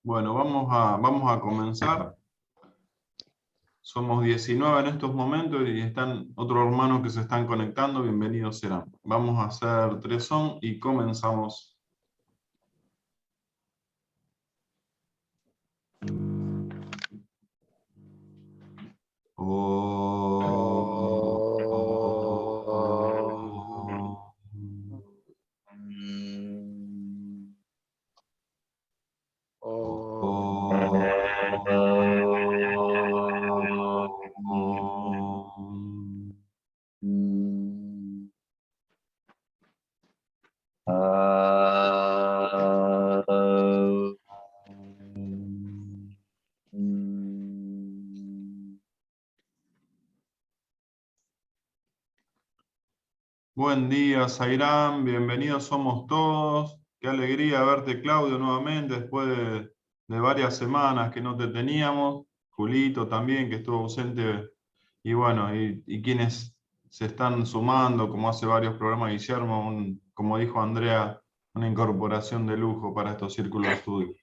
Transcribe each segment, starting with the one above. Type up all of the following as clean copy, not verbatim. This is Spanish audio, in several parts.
Bueno, vamos a comenzar. Somos 19 en estos momentos y están otros hermanos que se están conectando. Bienvenidos serán. Vamos a hacer 3 son y comenzamos. Buen día, Zairán, bienvenidos somos todos. Qué alegría verte, Claudio, nuevamente, después de varias semanas que no te teníamos. Julito también, que estuvo ausente. Y bueno, y quienes se están sumando, como hace varios programas, Guillermo, como dijo Andrea, una incorporación de lujo para estos círculos de estudio.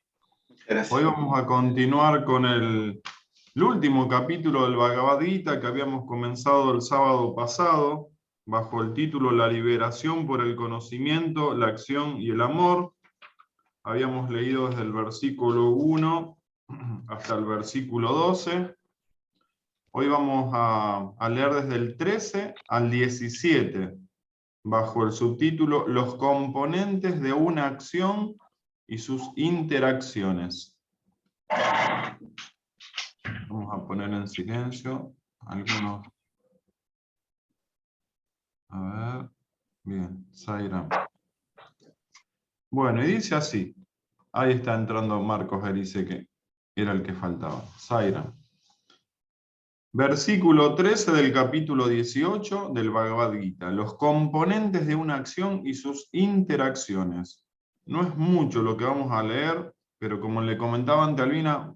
Gracias. Hoy vamos a continuar con el último capítulo del Bhagavad Gita que habíamos comenzado el sábado pasado, bajo el título La liberación por el conocimiento, la acción y el amor. Habíamos leído desde el versículo 1 hasta el versículo 12. Hoy vamos a leer desde el 13 al 17, bajo el subtítulo Los componentes de una acción y sus interacciones. Vamos a poner en silencio algunos. A ver. Bien, Zaira. Bueno, y dice así. Ahí está entrando Marcos Erice, que era el que faltaba. Zaira. Versículo 13 del capítulo 18 del Bhagavad Gita. Los componentes de una acción y sus interacciones. No es mucho lo que vamos a leer, pero como le comentaba ante Albina,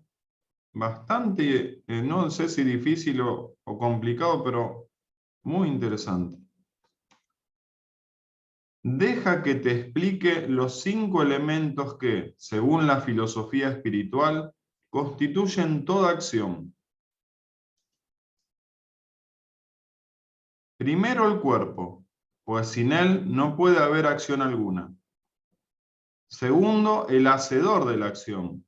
bastante, no sé si difícil o complicado, pero muy interesante. Deja que te explique los 5 elementos que, según la filosofía espiritual, constituyen toda acción. Primero el cuerpo, pues sin él no puede haber acción alguna. Segundo, el hacedor de la acción.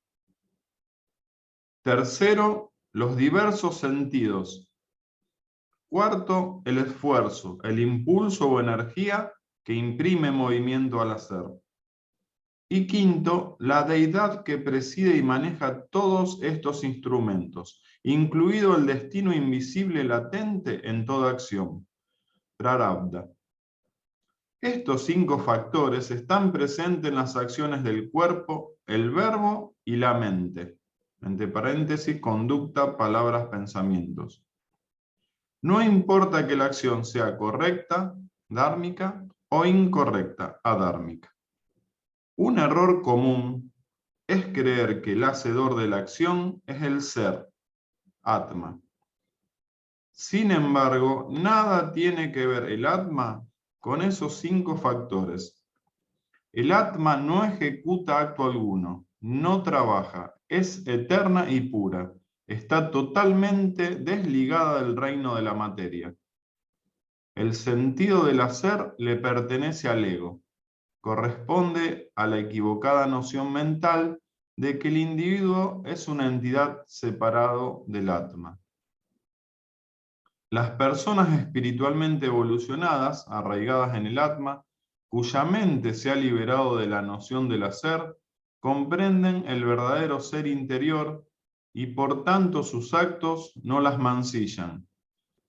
Tercero, los diversos sentidos. Cuarto, el esfuerzo, el impulso o energía que imprime movimiento al hacer. Y quinto, la deidad que preside y maneja todos estos instrumentos, incluido el destino invisible latente en toda acción, Prarabdha. Estos 5 factores están presentes en las acciones del cuerpo, el verbo y la mente. Entre paréntesis, conducta, palabras, pensamientos. No importa que la acción sea correcta, dármica, o incorrecta, adármica. Un error común es creer que el hacedor de la acción es el ser, Atma. Sin embargo, nada tiene que ver el Atma con esos 5 factores. El Atma no ejecuta acto alguno, no trabaja, es eterna y pura, está totalmente desligada del reino de la materia. El sentido del hacer le pertenece al ego, corresponde a la equivocada noción mental de que el individuo es una entidad separado del Atma. Las personas espiritualmente evolucionadas, arraigadas en el Atma, cuya mente se ha liberado de la noción del hacer, comprenden el verdadero ser interior y por tanto sus actos no las mancillan.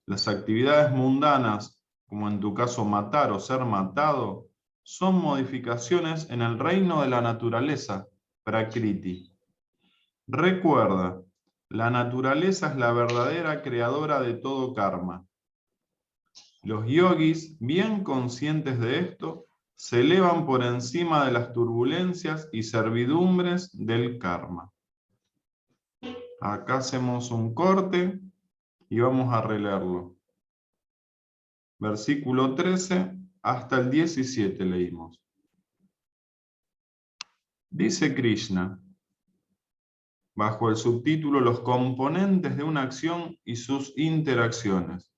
Las actividades mundanas, como en tu caso matar o ser matado, son modificaciones en el reino de la naturaleza, Prakriti. Recuerda, la naturaleza es la verdadera creadora de todo karma. Los yogis, bien conscientes de esto, se elevan por encima de las turbulencias y servidumbres del karma. Acá hacemos un corte y vamos a releerlo. Versículo 13 hasta el 17 leímos. Dice Krishna, bajo el subtítulo Los componentes de una acción y sus interacciones.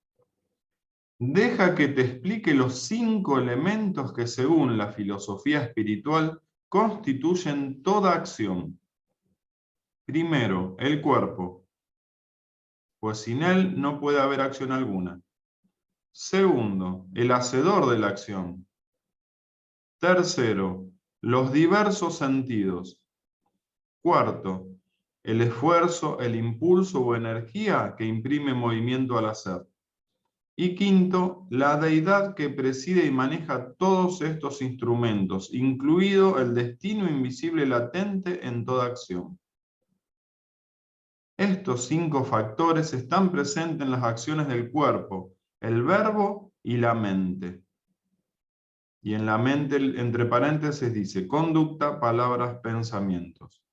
Deja que te explique los 5 elementos que, según la filosofía espiritual, constituyen toda acción. Primero, el cuerpo, pues sin él no puede haber acción alguna. Segundo, el hacedor de la acción. Tercero, los diversos sentidos. Cuarto, el esfuerzo, el impulso o energía que imprime movimiento al hacer. Y quinto, la deidad que preside y maneja todos estos instrumentos, incluido el destino invisible latente en toda acción. Estos 5 factores están presentes en las acciones del cuerpo, el verbo y la mente. Y en la mente, entre paréntesis, dice conducta, palabras, pensamientos.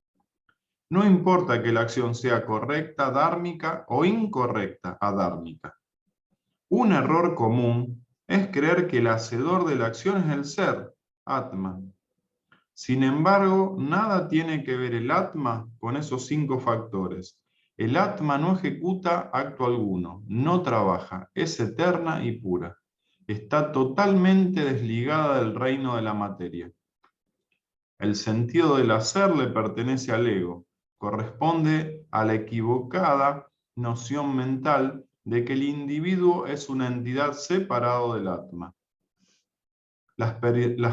No importa que la acción sea correcta, dármica, o incorrecta, adármica. Un error común es creer que el hacedor de la acción es el ser, Atma. Sin embargo, nada tiene que ver el Atma con esos 5 factores. El Atma no ejecuta acto alguno, no trabaja, es eterna y pura. Está totalmente desligada del reino de la materia. El sentido del hacer le pertenece al ego, corresponde a la equivocada noción mental de que el individuo es una entidad separado del Atma. Las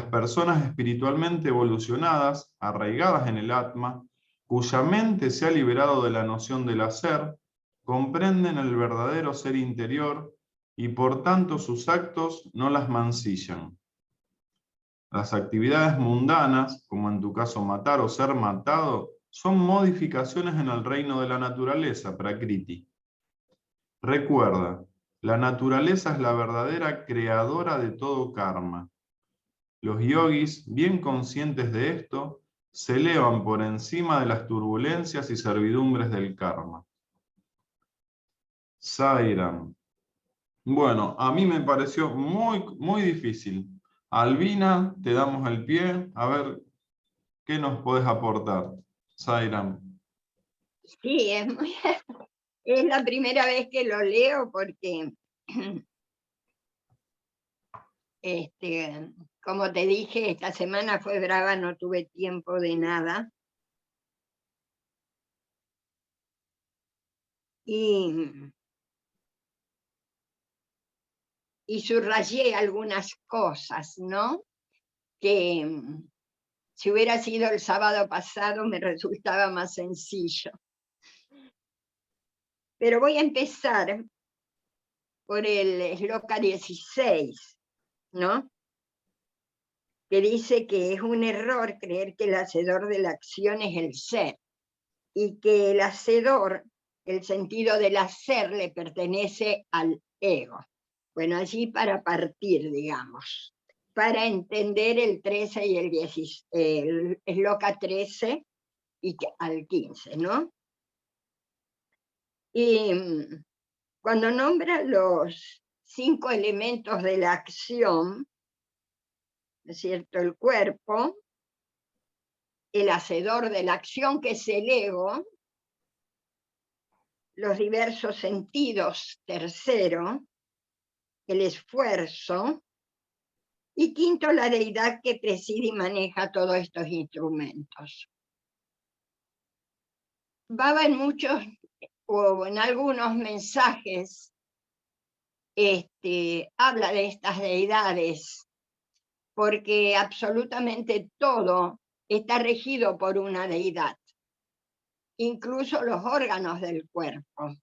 personas espiritualmente evolucionadas, arraigadas en el Atma, cuya mente se ha liberado de la noción del hacer, comprenden el verdadero ser interior y por tanto sus actos no las mancillan. Las actividades mundanas, como en tu caso matar o ser matado, son modificaciones en el reino de la naturaleza, Prakriti. Recuerda, la naturaleza es la verdadera creadora de todo karma. Los yogis, bien conscientes de esto, se elevan por encima de las turbulencias y servidumbres del karma. Sairam. Bueno, a mí me pareció muy difícil. Albina, te damos el pie. A ver, ¿qué nos podés aportar? Sairam. Sí, es la primera vez que lo leo porque, como te dije, esta semana fue brava, no tuve tiempo de nada. Y subrayé algunas cosas, ¿no? Que si hubiera sido el sábado pasado me resultaba más sencillo. Pero voy a empezar por el Shloka 16, ¿no? Que dice que es un error creer que el hacedor de la acción es el ser, y que el hacedor, el sentido del hacer, le pertenece al ego. Bueno, allí para partir, digamos, para entender el 13 y el 16, el Shloka 13 y al 15, ¿no? Y cuando nombra los 5 elementos de la acción, ¿no es cierto? El cuerpo, el hacedor de la acción, que es el ego, los diversos sentidos, tercero, el esfuerzo, y quinto, la deidad que preside y maneja todos estos instrumentos. Baba en muchos o en algunos mensajes habla de estas deidades, porque absolutamente todo está regido por una deidad, incluso los órganos del cuerpo.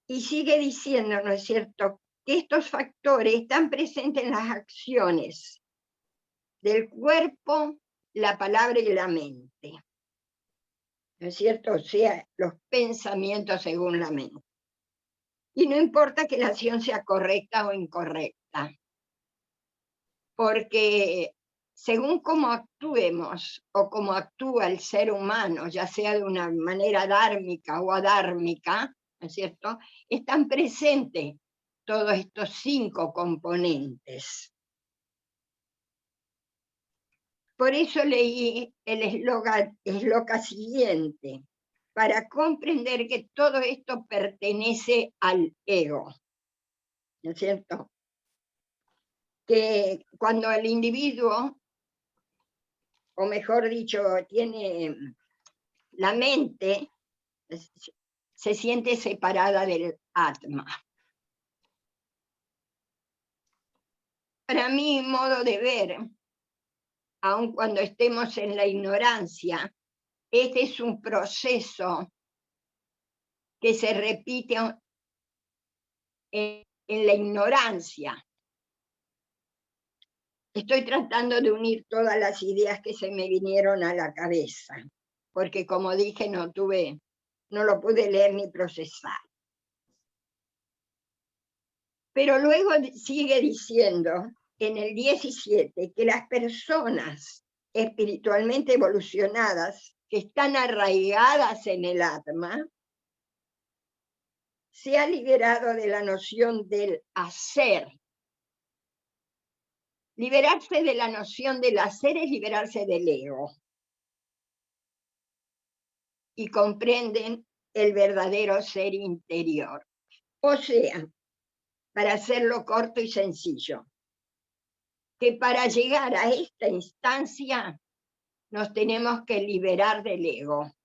Y sigue diciendo, ¿no es cierto?, que estos factores están presentes en las acciones del cuerpo, la palabra y la mente, ¿no es cierto? O sea, los pensamientos según la mente. Y no importa que la acción sea correcta o incorrecta, porque según cómo actuemos o cómo actúa el ser humano, ya sea de una manera dármica o adármica, ¿no es cierto?, están presentes todos estos 5 componentes. Por eso leí el eslogan siguiente, para comprender que todo esto pertenece al ego, ¿no es cierto? Que cuando el individuo, o mejor dicho, tiene la mente, se siente separada del Atma. Para mi modo de ver, aun cuando estemos en la ignorancia, este es un proceso que se repite en la ignorancia. Estoy tratando de unir todas las ideas que se me vinieron a la cabeza, porque como dije, no lo pude leer ni procesar. Pero luego sigue diciendo en el 17 que las personas espiritualmente evolucionadas que están arraigadas en el Atma se ha liberado de la noción del hacer. Liberarse de la noción del hacer es liberarse del ego. Y comprenden el verdadero ser interior. O sea, para hacerlo corto y sencillo, que para llegar a esta instancia nos tenemos que liberar del ego,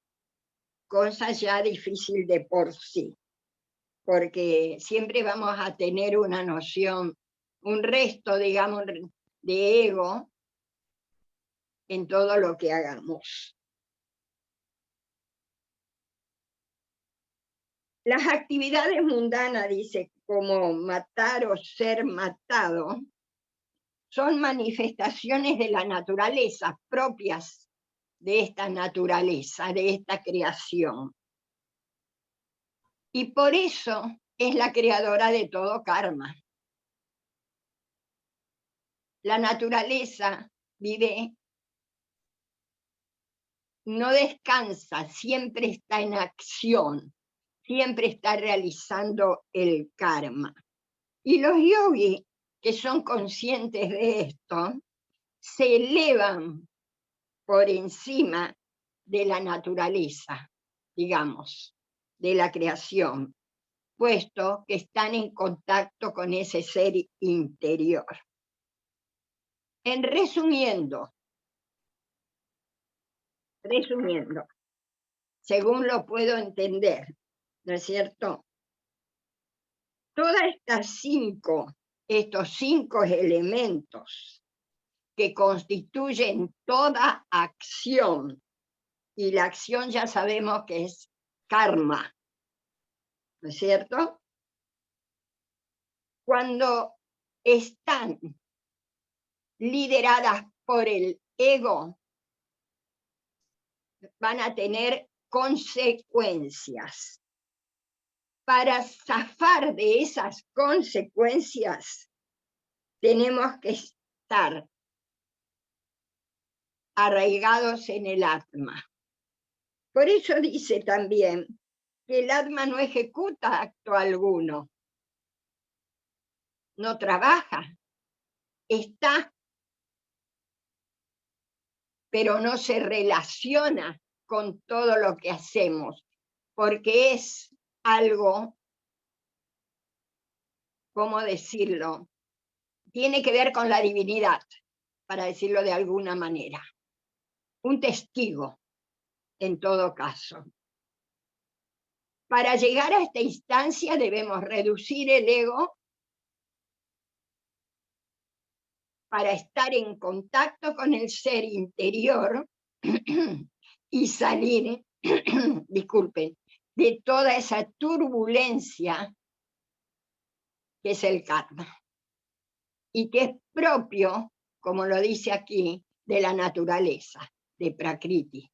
cosa ya difícil de por sí, porque siempre vamos a tener una noción, un resto, digamos, de ego en todo lo que hagamos. Las actividades mundanas, dice, como matar o ser matado, son manifestaciones de la naturaleza, propias de esta naturaleza, de esta creación. Y por eso es la creadora de todo karma. La naturaleza vive, no descansa, siempre está en acción, siempre está realizando el karma. Y los yogis, que son conscientes de esto, se elevan por encima de la naturaleza, digamos, de la creación, puesto que están en contacto con ese ser interior. En resumiendo, según lo puedo entender, ¿no es cierto? Estos cinco elementos que constituyen toda acción, y la acción ya sabemos que es karma, ¿no es cierto? Cuando están lideradas por el ego, van a tener consecuencias. Para zafar de esas consecuencias, tenemos que estar arraigados en el Atma. Por eso dice también que el Atma no ejecuta acto alguno, no trabaja, está, pero no se relaciona con todo lo que hacemos, porque es algo, ¿cómo decirlo? Tiene que ver con la divinidad, para decirlo de alguna manera. Un testigo, en todo caso. Para llegar a esta instancia debemos reducir el ego para estar en contacto con el ser interior y salir, disculpen, de toda esa turbulencia que es el karma y que es propio, como lo dice aquí, de la naturaleza, de Prakriti.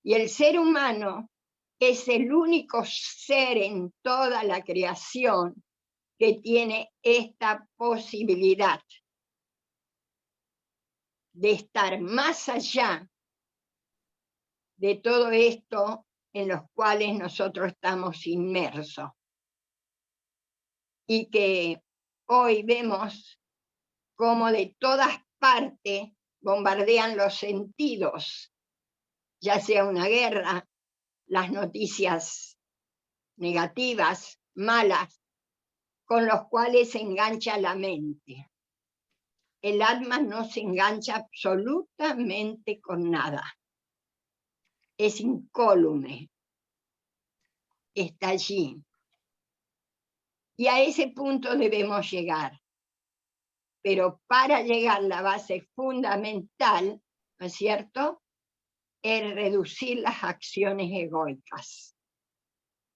Y el ser humano es el único ser en toda la creación que tiene esta posibilidad de estar más allá de todo esto en los cuales nosotros estamos inmersos. Y que hoy vemos como de todas partes bombardean los sentidos, ya sea una guerra, las noticias negativas, malas, con los cuales se engancha la mente. El alma no se engancha absolutamente con nada. Es incólume. Está allí. Y a ese punto debemos llegar. Pero para llegar, la base fundamental, ¿no es cierto?, es reducir las acciones egoicas.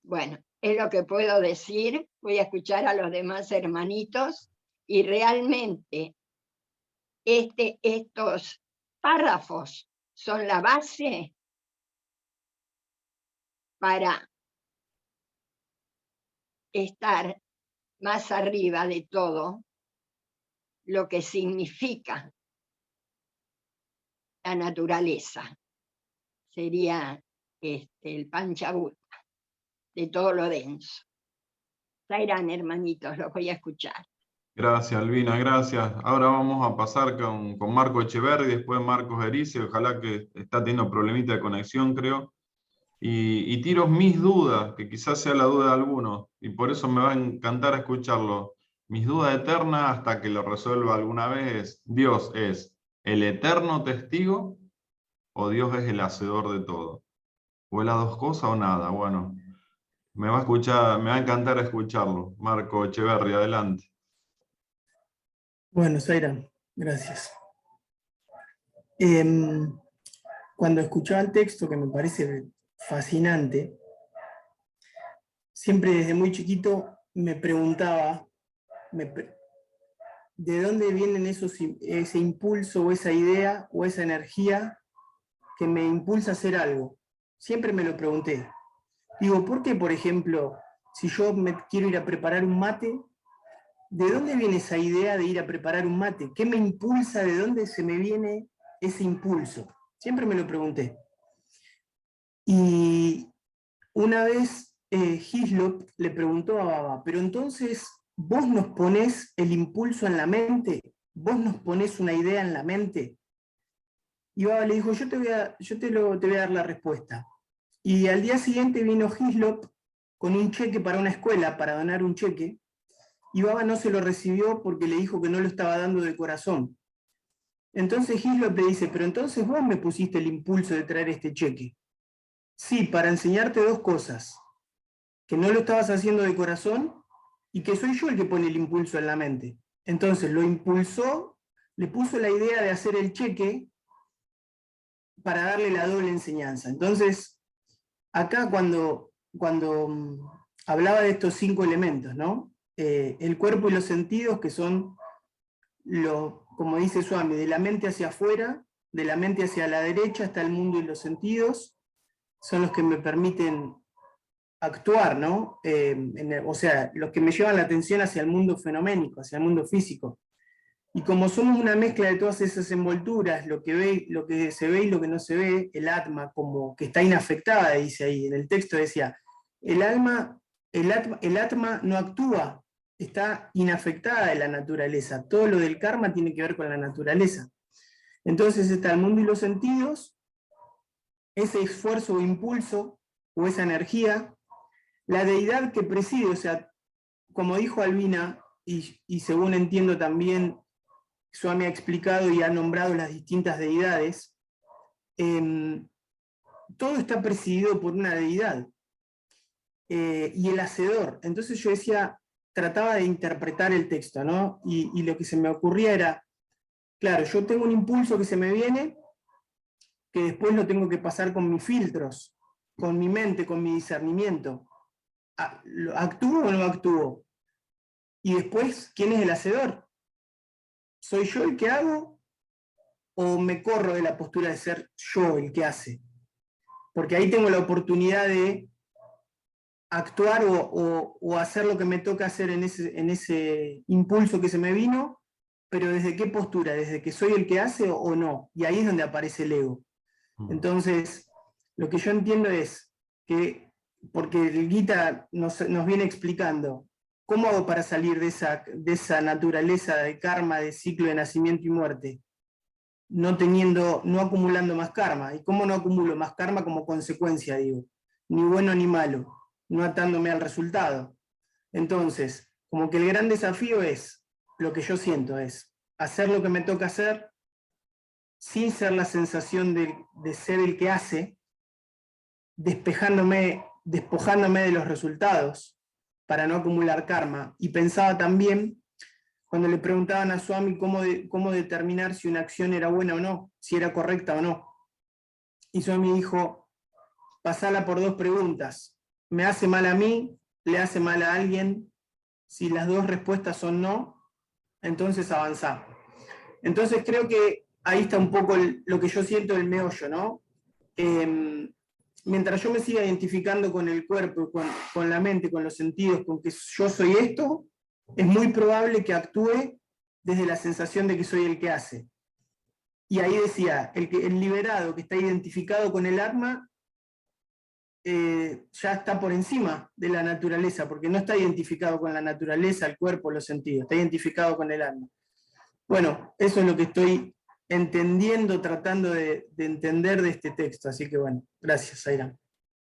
Bueno, es lo que puedo decir. Voy a escuchar a los demás hermanitos y realmente estos párrafos son la base para estar más arriba de todo lo que significa la naturaleza. Sería el Panchabhuta, de todo lo denso. Ya irán, hermanitos, los voy a escuchar. Gracias, Albina, gracias. Ahora vamos a pasar con Marco Echeverri, después Marcos Erice, ojalá, que está teniendo problemita de conexión, creo. Y tiro mis dudas, que quizás sea la duda de algunos, y por eso me va a encantar escucharlo. Mis dudas eternas, hasta que lo resuelva alguna vez, ¿Dios es el eterno testigo o Dios es el hacedor de todo? ¿O es las dos cosas o nada? Bueno, me va a encantar escucharlo. Marco Echeverri, adelante. Bueno, Zaira, gracias. Cuando escuchaba el texto, que me parece fascinante, siempre desde muy chiquito me preguntaba de dónde vienen ese impulso o esa idea o esa energía que me impulsa a hacer algo. Siempre me lo pregunté. Digo, ¿por qué, por ejemplo, si yo me quiero ir a preparar un mate, ¿de dónde viene esa idea de ir a preparar un mate? ¿Qué me impulsa? ¿De dónde se me viene ese impulso? Siempre me lo pregunté. Y una vez Hislop le preguntó a Baba, pero entonces vos nos ponés el impulso en la mente, vos nos ponés una idea en la mente. Y Baba le dijo, yo te voy a dar la respuesta. Y al día siguiente vino Hislop con un cheque para una escuela, para donar un cheque, y Baba no se lo recibió porque le dijo que no lo estaba dando de corazón. Entonces Hislop le dice, pero entonces vos me pusiste el impulso de traer este cheque. Sí, para enseñarte dos cosas, que no lo estabas haciendo de corazón y que soy yo el que pone el impulso en la mente. Entonces lo impulsó, le puso la idea de hacer el cheque para darle la doble enseñanza. Entonces, acá cuando hablaba de estos 5 elementos, ¿no? El cuerpo y los sentidos, que son, como dice Swami, de la mente hacia afuera, de la mente hacia la derecha está el mundo y los sentidos, son los que me permiten actuar, ¿no? O sea, los que me llevan la atención hacia el mundo fenoménico, hacia el mundo físico. Y como somos una mezcla de todas esas envolturas, lo que se ve y lo que no se ve, el atma como que está inafectada, dice ahí, en el texto decía, el atma no actúa, está inafectada de la naturaleza, todo lo del karma tiene que ver con la naturaleza. Entonces está el mundo y los sentidos, ese esfuerzo o impulso, o esa energía, la deidad que preside, o sea, como dijo Albina, y según entiendo también, Swami ha explicado y ha nombrado las distintas deidades, todo está presidido por una deidad. Y el hacedor. Entonces yo decía, trataba de interpretar el texto, ¿no? Y lo que se me ocurría era, claro, yo tengo un impulso que se me viene, que después lo tengo que pasar con mis filtros, con mi mente, con mi discernimiento. ¿Actúo o no actúo? Y después, ¿quién es el hacedor? ¿Soy yo el que hago? ¿O me corro de la postura de ser yo el que hace? Porque ahí tengo la oportunidad de actuar o hacer lo que me toca hacer en ese impulso que se me vino, pero ¿desde qué postura? ¿Desde que soy el que hace o no? Y ahí es donde aparece el ego. Entonces, lo que yo entiendo es que, porque el Gita nos viene explicando, ¿cómo hago para salir de esa naturaleza de karma, de ciclo de nacimiento y muerte? no acumulando más karma. ¿Y cómo no acumulo más karma? Como consecuencia, digo, ni bueno ni malo, no atándome al resultado. Entonces, como que el gran desafío es, lo que yo siento es, hacer lo que me toca hacer, sin ser la sensación de ser el que hace, despojándome de los resultados, para no acumular karma. Y pensaba también, cuando le preguntaban a Swami cómo determinar si una acción era buena o no, si era correcta o no. Y Swami dijo, pasala por 2 preguntas. ¿Me hace mal a mí? ¿Le hace mal a alguien? Si las 2 respuestas son no, entonces avanzá. Entonces creo que ahí está un poco lo que yo siento del meollo, ¿no? Mientras yo me siga identificando con el cuerpo, con la mente, con los sentidos, con que yo soy esto, es muy probable que actúe desde la sensación de que soy el que hace. Y ahí decía, el liberado que está identificado con el Atma ya está por encima de la naturaleza, porque no está identificado con la naturaleza, el cuerpo, los sentidos, está identificado con el alma. Bueno, eso es lo que estoy entendiendo, tratando de entender de este texto. Así que bueno, gracias, Zaira.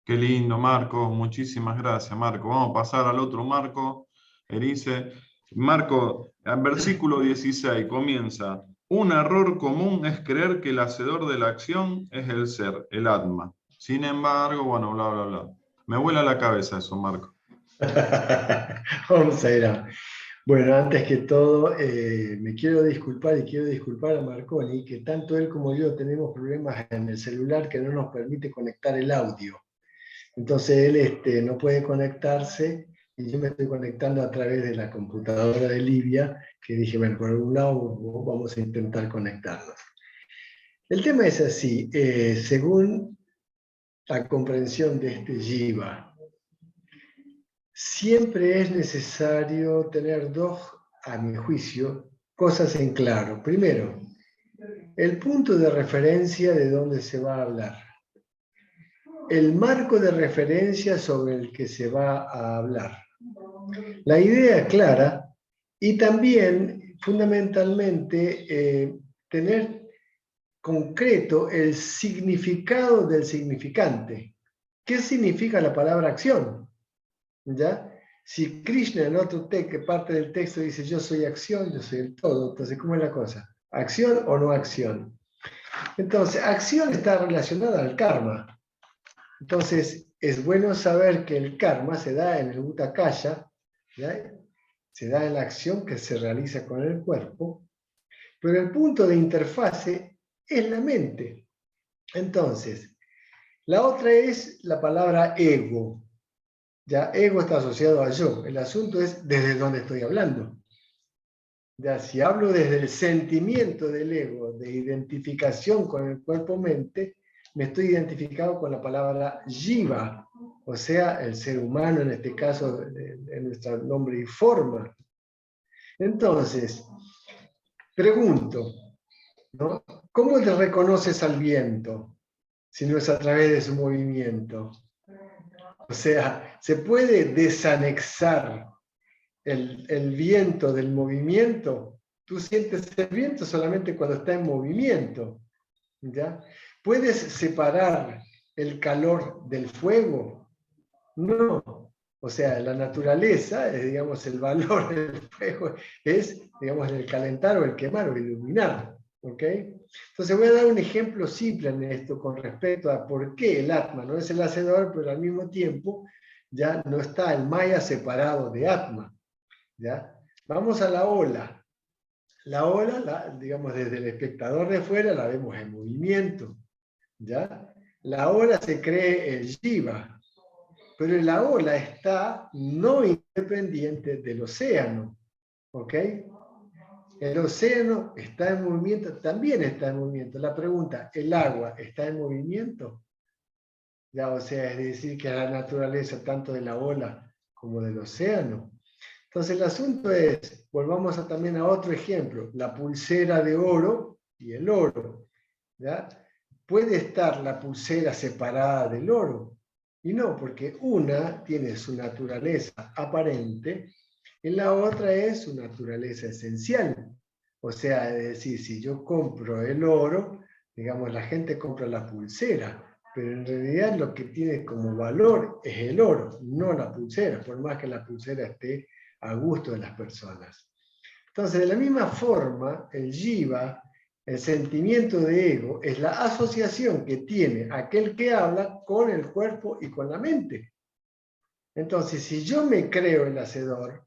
Qué lindo, Marco. Muchísimas gracias, Marco. Vamos a pasar al otro Marco. Erice. Marco, en versículo 16 comienza: un error común es creer que el hacedor de la acción es el ser, el Atma. Sin embargo, bueno, bla, bla, bla. Me vuela la cabeza eso, Marco. Vamos a ir a... Bueno, antes que todo, me quiero disculpar y quiero disculpar a Marconi, que tanto él como yo tenemos problemas en el celular que no nos permite conectar el audio. Entonces él no puede conectarse y yo me estoy conectando a través de la computadora de Livia, que dije, bueno, por algún lado vamos a intentar conectarnos. El tema es así, según la comprensión de este Jiva, siempre es necesario tener 2, a mi juicio, cosas en claro. Primero, el punto de referencia de donde se va a hablar. El marco de referencia sobre el que se va a hablar. La idea clara y también, fundamentalmente, tener concreto el significado del significante. ¿Qué significa la palabra acción? ¿Ya? Si Krishna en otro parte del texto dice yo soy acción, yo soy el todo, entonces ¿cómo es la cosa? ¿Acción o no acción? Entonces, acción está relacionada al karma. Entonces, es bueno saber que el karma se da en el Bhutakaya, ¿ya? Se da en la acción que se realiza con el cuerpo, pero el punto de interfase es la mente. Entonces, la otra es la palabra ego. Ya, ego está asociado a yo. El asunto es desde dónde estoy hablando. Ya, si hablo desde el sentimiento del ego, de identificación con el cuerpo-mente, me estoy identificado con la palabra jiva, o sea, el ser humano, en este caso, en nuestro nombre y forma. Entonces, pregunto, ¿no? ¿Cómo te reconoces al viento si no es a través de su movimiento? O sea, ¿se puede desanexar el viento del movimiento? Tú sientes el viento solamente cuando está en movimiento, ¿ya? ¿Puedes separar el calor del fuego? No. O sea, la naturaleza, digamos, el valor del fuego es, digamos, el calentar o el quemar o iluminar. ¿Ok? Entonces voy a dar un ejemplo simple en esto con respecto a por qué el Atma no es el hacedor, pero al mismo tiempo ya no está el Maya separado de Atma. ¿Ya? Vamos a la ola. La ola, digamos, desde el espectador de fuera la vemos en movimiento. ¿Ya? La ola se cree el Jiva, pero la ola está no independiente del océano. ¿Ok? El océano está en movimiento, también está en movimiento. La pregunta, ¿el agua está en movimiento? Ya, o sea, es decir, que la naturaleza tanto de la ola como del océano. Entonces el asunto es, volvamos también a otro ejemplo, la pulsera de oro y el oro. ¿Ya? ¿Puede estar la pulsera separada del oro? Y no, porque una tiene su naturaleza aparente y la otra es su naturaleza esencial. O sea, es decir, si yo compro el oro, digamos, la gente compra la pulsera, pero en realidad lo que tiene como valor es el oro, no la pulsera, por más que la pulsera esté a gusto de las personas. Entonces, de la misma forma, el jiva, el sentimiento de ego, es la asociación que tiene aquel que habla con el cuerpo y con la mente. Entonces, si yo me creo el hacedor,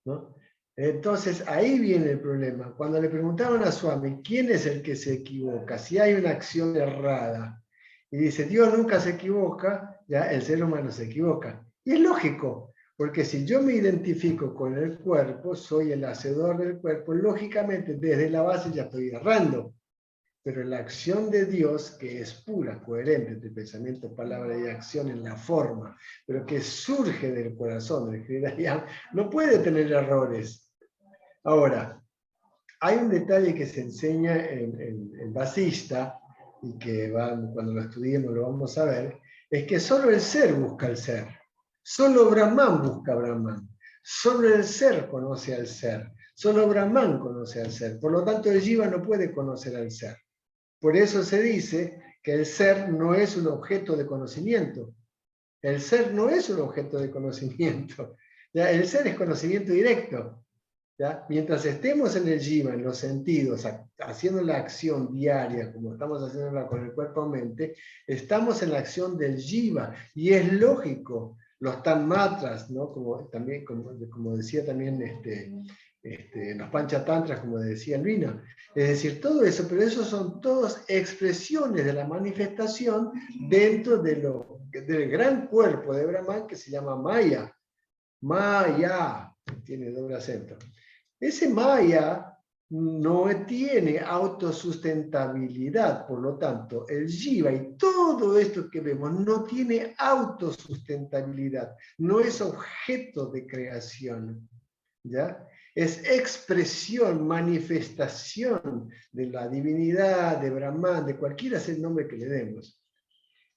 ¿no? Entonces ahí viene el problema. Cuando le preguntaban a Swami, ¿quién es el que se equivoca? Si hay una acción errada, y dice, Dios nunca se equivoca, ya el ser humano se equivoca. Y es lógico, porque si yo me identifico con el cuerpo, soy el hacedor del cuerpo, lógicamente desde la base ya estoy errando. Pero la acción de Dios, que es pura, coherente entre pensamiento, palabra y acción en la forma, pero que surge del corazón, del Hridayam, no puede tener errores. Ahora, hay un detalle que se enseña en Vasista, y que cuando lo estudiemos lo vamos a ver, es que solo el ser busca el ser. Solo Brahman busca Brahman. Solo el ser conoce al ser. Solo Brahman conoce al ser. Por lo tanto, el Jiva no puede conocer al ser. Por eso se dice que el ser no es un objeto de conocimiento. El ser no es un objeto de conocimiento. ¿Ya? El ser es conocimiento directo. ¿Ya? Mientras estemos en el jiva, en los sentidos, haciendo la acción diaria, como estamos haciéndola con el cuerpo-mente, estamos en la acción del jiva. Y es lógico, los tanmatras, ¿no? como decía también los panchatantras, como decía Elvina. Es decir, todo eso, pero eso son todas expresiones de la manifestación dentro del gran cuerpo de Brahman que se llama Maya. Maya, tiene doble acento. Ese Maya no tiene autosustentabilidad, por lo tanto, el Jiva y todo esto que vemos no tiene autosustentabilidad, no es objeto de creación, ¿ya? Es expresión, manifestación de la divinidad, de Brahman, de cualquiera sea el nombre que le demos.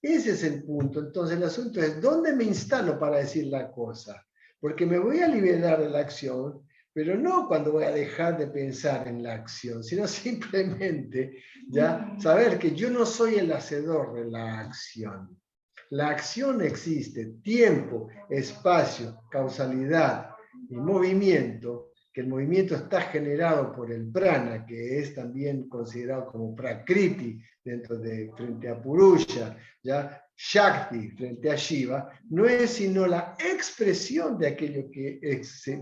Ese es el punto. Entonces el asunto es, ¿dónde me instalo para decir la cosa? Porque me voy a liberar de la acción, pero no cuando voy a dejar de pensar en la acción, sino simplemente ya saber que yo no soy el hacedor de la acción. La acción existe, tiempo, espacio, causalidad y movimiento, que el movimiento está generado por el prana, que es también considerado como prakriti frente a Purusha, ¿ya? Shakti frente a Shiva, no es sino la expresión de aquello que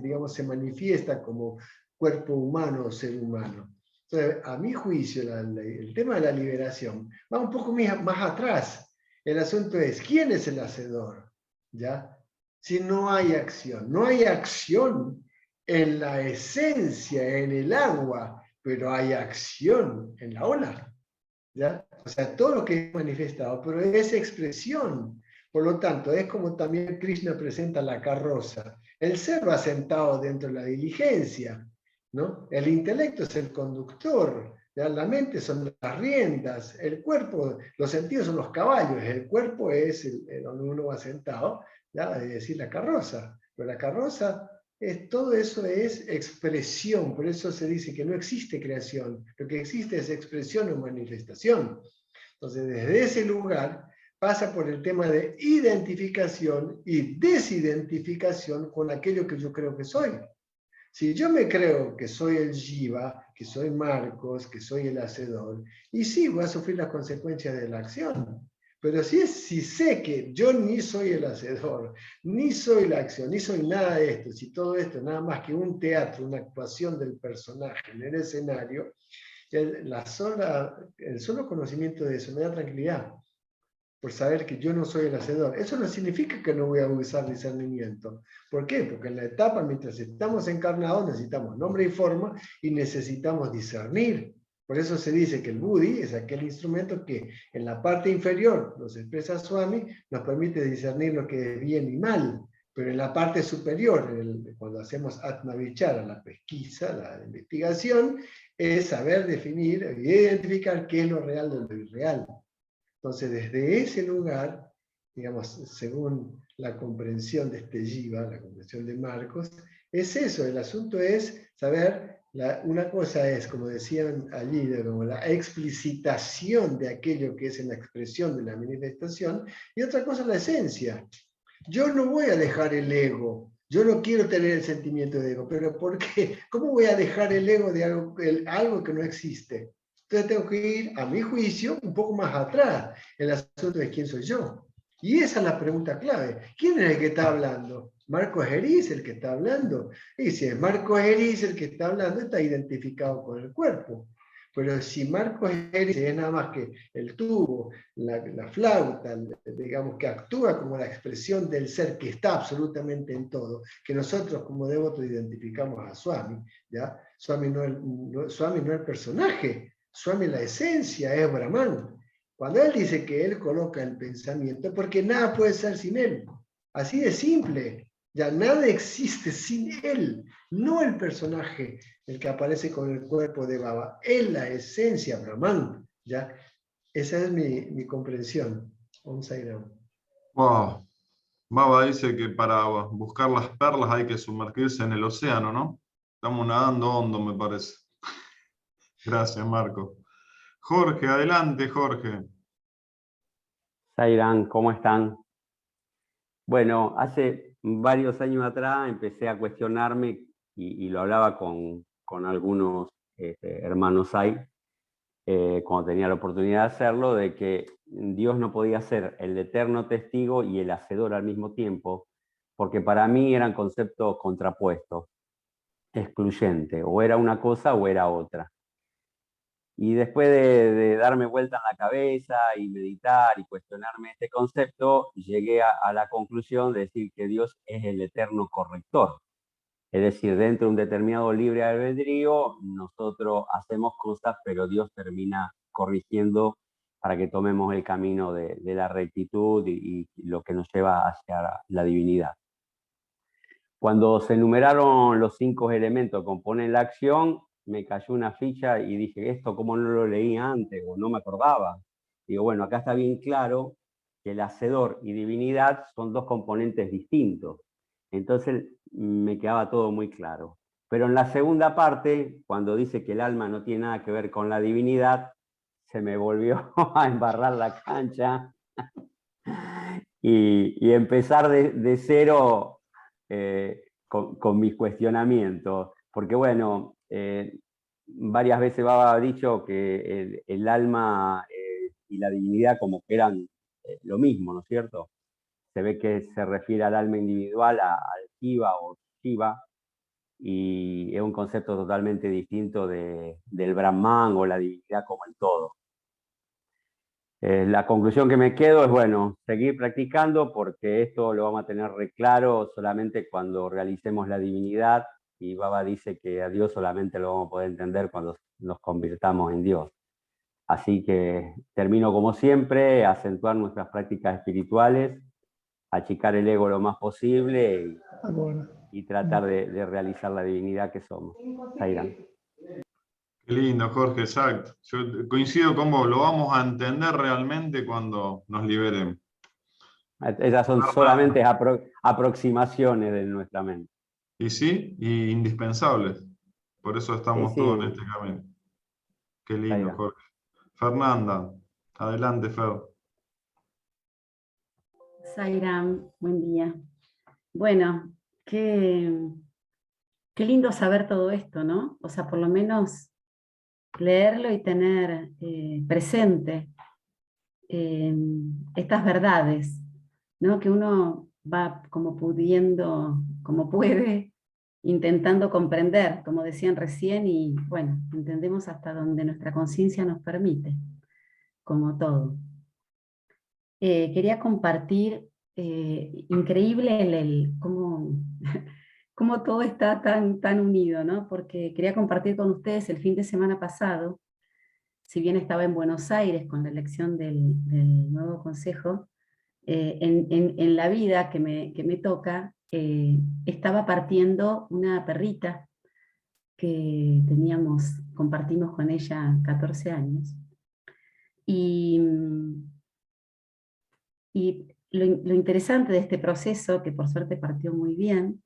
digamos, se manifiesta como cuerpo humano o ser humano. Entonces, a mi juicio, el tema de la liberación va un poco más atrás. El asunto es, ¿quién es el hacedor? ¿Ya? Si no hay acción. No hay acción en la esencia, en el agua, pero hay acción en la ola. ¿Ya? O sea, todo lo que es manifestado, pero es expresión. Por lo tanto, es como también Krishna presenta la carroza. El ser va sentado dentro de la diligencia, ¿no? El intelecto es el conductor, ¿ya? La mente son las riendas, el cuerpo, los sentidos son los caballos, el cuerpo es donde uno va sentado, ¿ya? Es decir, la carroza. Pero la carroza, todo eso es expresión, por eso se dice que no existe creación, lo que existe es expresión o manifestación. Entonces, desde ese lugar pasa por el tema de identificación y desidentificación con aquello que yo creo que soy. Si yo me creo que soy el Jiva, que soy Marcos, que soy el hacedor, y sí, voy a sufrir las consecuencias de la acción. Pero si sé que yo ni soy el hacedor, ni soy la acción, ni soy nada de esto, si todo esto es nada más que un teatro, una actuación del personaje en el escenario, el solo conocimiento de eso me da tranquilidad, por saber que yo no soy el hacedor. Eso no significa que no voy a usar discernimiento. ¿Por qué? Porque en la etapa, mientras estamos encarnados, necesitamos nombre y forma y necesitamos discernir. Por eso se dice que el buddhi es aquel instrumento que en la parte inferior, nos expresa Swami, nos permite discernir lo que es bien y mal. Pero en la parte superior, cuando hacemos Atmavichara, la pesquisa, la investigación, es saber definir y identificar qué es lo real de lo irreal. Entonces, desde ese lugar, digamos, según la comprensión de este Jiva, la comprensión de Marcos, es eso, el asunto es saber Una cosa es, como decían allí, como la explicitación de aquello que es en la expresión de la manifestación, y otra cosa es la esencia. Yo no voy a dejar el ego, yo no quiero tener el sentimiento de ego, pero ¿por qué? ¿Cómo voy a dejar el ego de algo que no existe? Entonces tengo que ir, a mi juicio, un poco más atrás, el asunto de quién soy yo. Y esa es la pregunta clave. ¿Quién es el que está hablando? ¿Marcos Eriz el que está hablando? Y si es Marcos Eriz el que está hablando, está identificado con el cuerpo. Pero si Marcos Eriz es nada más que el tubo, la flauta, digamos que actúa como la expresión del ser que está absolutamente en todo, que nosotros como devotos identificamos a Swami, ¿ya? Swami no es el personaje, Swami la esencia, es Brahman. Cuando él dice que él coloca el pensamiento, porque nada puede ser sin él. Así de simple. Ya nada existe sin él. No el personaje, el que aparece con el cuerpo de Baba. Él, la esencia, Brahman. ¿Ya? Esa es mi comprensión. Om Sai Ram. Wow. Baba dice que para buscar las perlas hay que sumergirse en el océano, ¿no? Estamos nadando hondo, me parece. Gracias, Marco. Jorge, adelante, Jorge. Sairan, ¿cómo están? Bueno, hace varios años atrás empecé a cuestionarme, y lo hablaba con algunos hermanos ahí, cuando tenía la oportunidad de hacerlo, de que Dios no podía ser el eterno testigo y el hacedor al mismo tiempo, porque para mí eran conceptos contrapuestos, excluyentes, o era una cosa o era otra. Y después de darme vuelta en la cabeza y meditar y cuestionarme este concepto, llegué a la conclusión de decir que Dios es el eterno corrector. Es decir, dentro de un determinado libre albedrío, nosotros hacemos cosas, pero Dios termina corrigiendo para que tomemos el camino de la rectitud y lo que nos lleva hacia la divinidad. Cuando se enumeraron los 5 elementos que componen la acción, me cayó una ficha y dije, esto cómo no lo leí antes o no me acordaba. Digo, bueno, acá está bien claro que el hacedor y divinidad son 2 componentes distintos. Entonces me quedaba todo muy claro. Pero en la segunda parte, cuando dice que el alma no tiene nada que ver con la divinidad, se me volvió a embarrar la cancha y empezar de cero con mis cuestionamientos. Porque bueno, varias veces Baba ha dicho que el alma y la divinidad como que eran lo mismo, ¿no es cierto? Se ve que se refiere al alma individual, al Jiva o Shiva, y es un concepto totalmente distinto del Brahman o la divinidad como el todo. La conclusión que me quedo es, bueno, seguir practicando porque esto lo vamos a tener re claro solamente cuando realicemos la divinidad, y Baba dice que a Dios solamente lo vamos a poder entender cuando nos convirtamos en Dios. Así que termino como siempre, acentuar nuestras prácticas espirituales, achicar el ego lo más posible y tratar de realizar la divinidad que somos. Sairan. Qué lindo, Jorge, exacto. Yo coincido con vos, lo vamos a entender realmente cuando nos liberemos. Esas son solamente aproximaciones de nuestra mente. Y sí, y indispensables. Por eso estamos todos en este camino. Qué lindo, Jorge. Fernanda, adelante, Fer. Sairam, buen día. Bueno, qué lindo saber todo esto, ¿no? O sea, por lo menos leerlo y tener presente estas verdades, ¿no? Que uno va como pudiendo, como puede, intentando comprender, como decían recién, y bueno, entendemos hasta donde nuestra conciencia nos permite, como todo. Quería compartir, increíble cómo todo está tan unido, ¿no? Porque quería compartir con ustedes el fin de semana pasado, si bien estaba en Buenos Aires con la elección del nuevo consejo, en la vida que me toca, estaba partiendo una perrita que compartimos con ella 14 años. Y lo interesante de este proceso, que por suerte partió muy bien,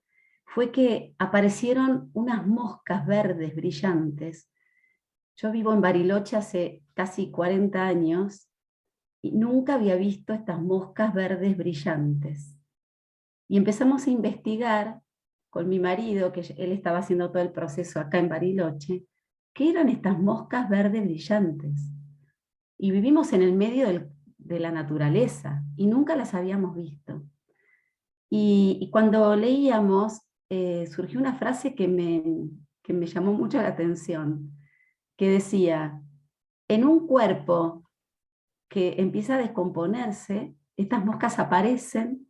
fue que aparecieron unas moscas verdes brillantes. Yo vivo en Bariloche hace casi 40 años y nunca había visto estas moscas verdes brillantes. Y empezamos a investigar con mi marido, que él estaba haciendo todo el proceso acá en Bariloche, qué eran estas moscas verdes brillantes. Y vivimos en el medio de la naturaleza y nunca las habíamos visto. Y cuando leíamos, surgió una frase que me llamó mucho la atención, que decía, en un cuerpo que empieza a descomponerse, estas moscas aparecen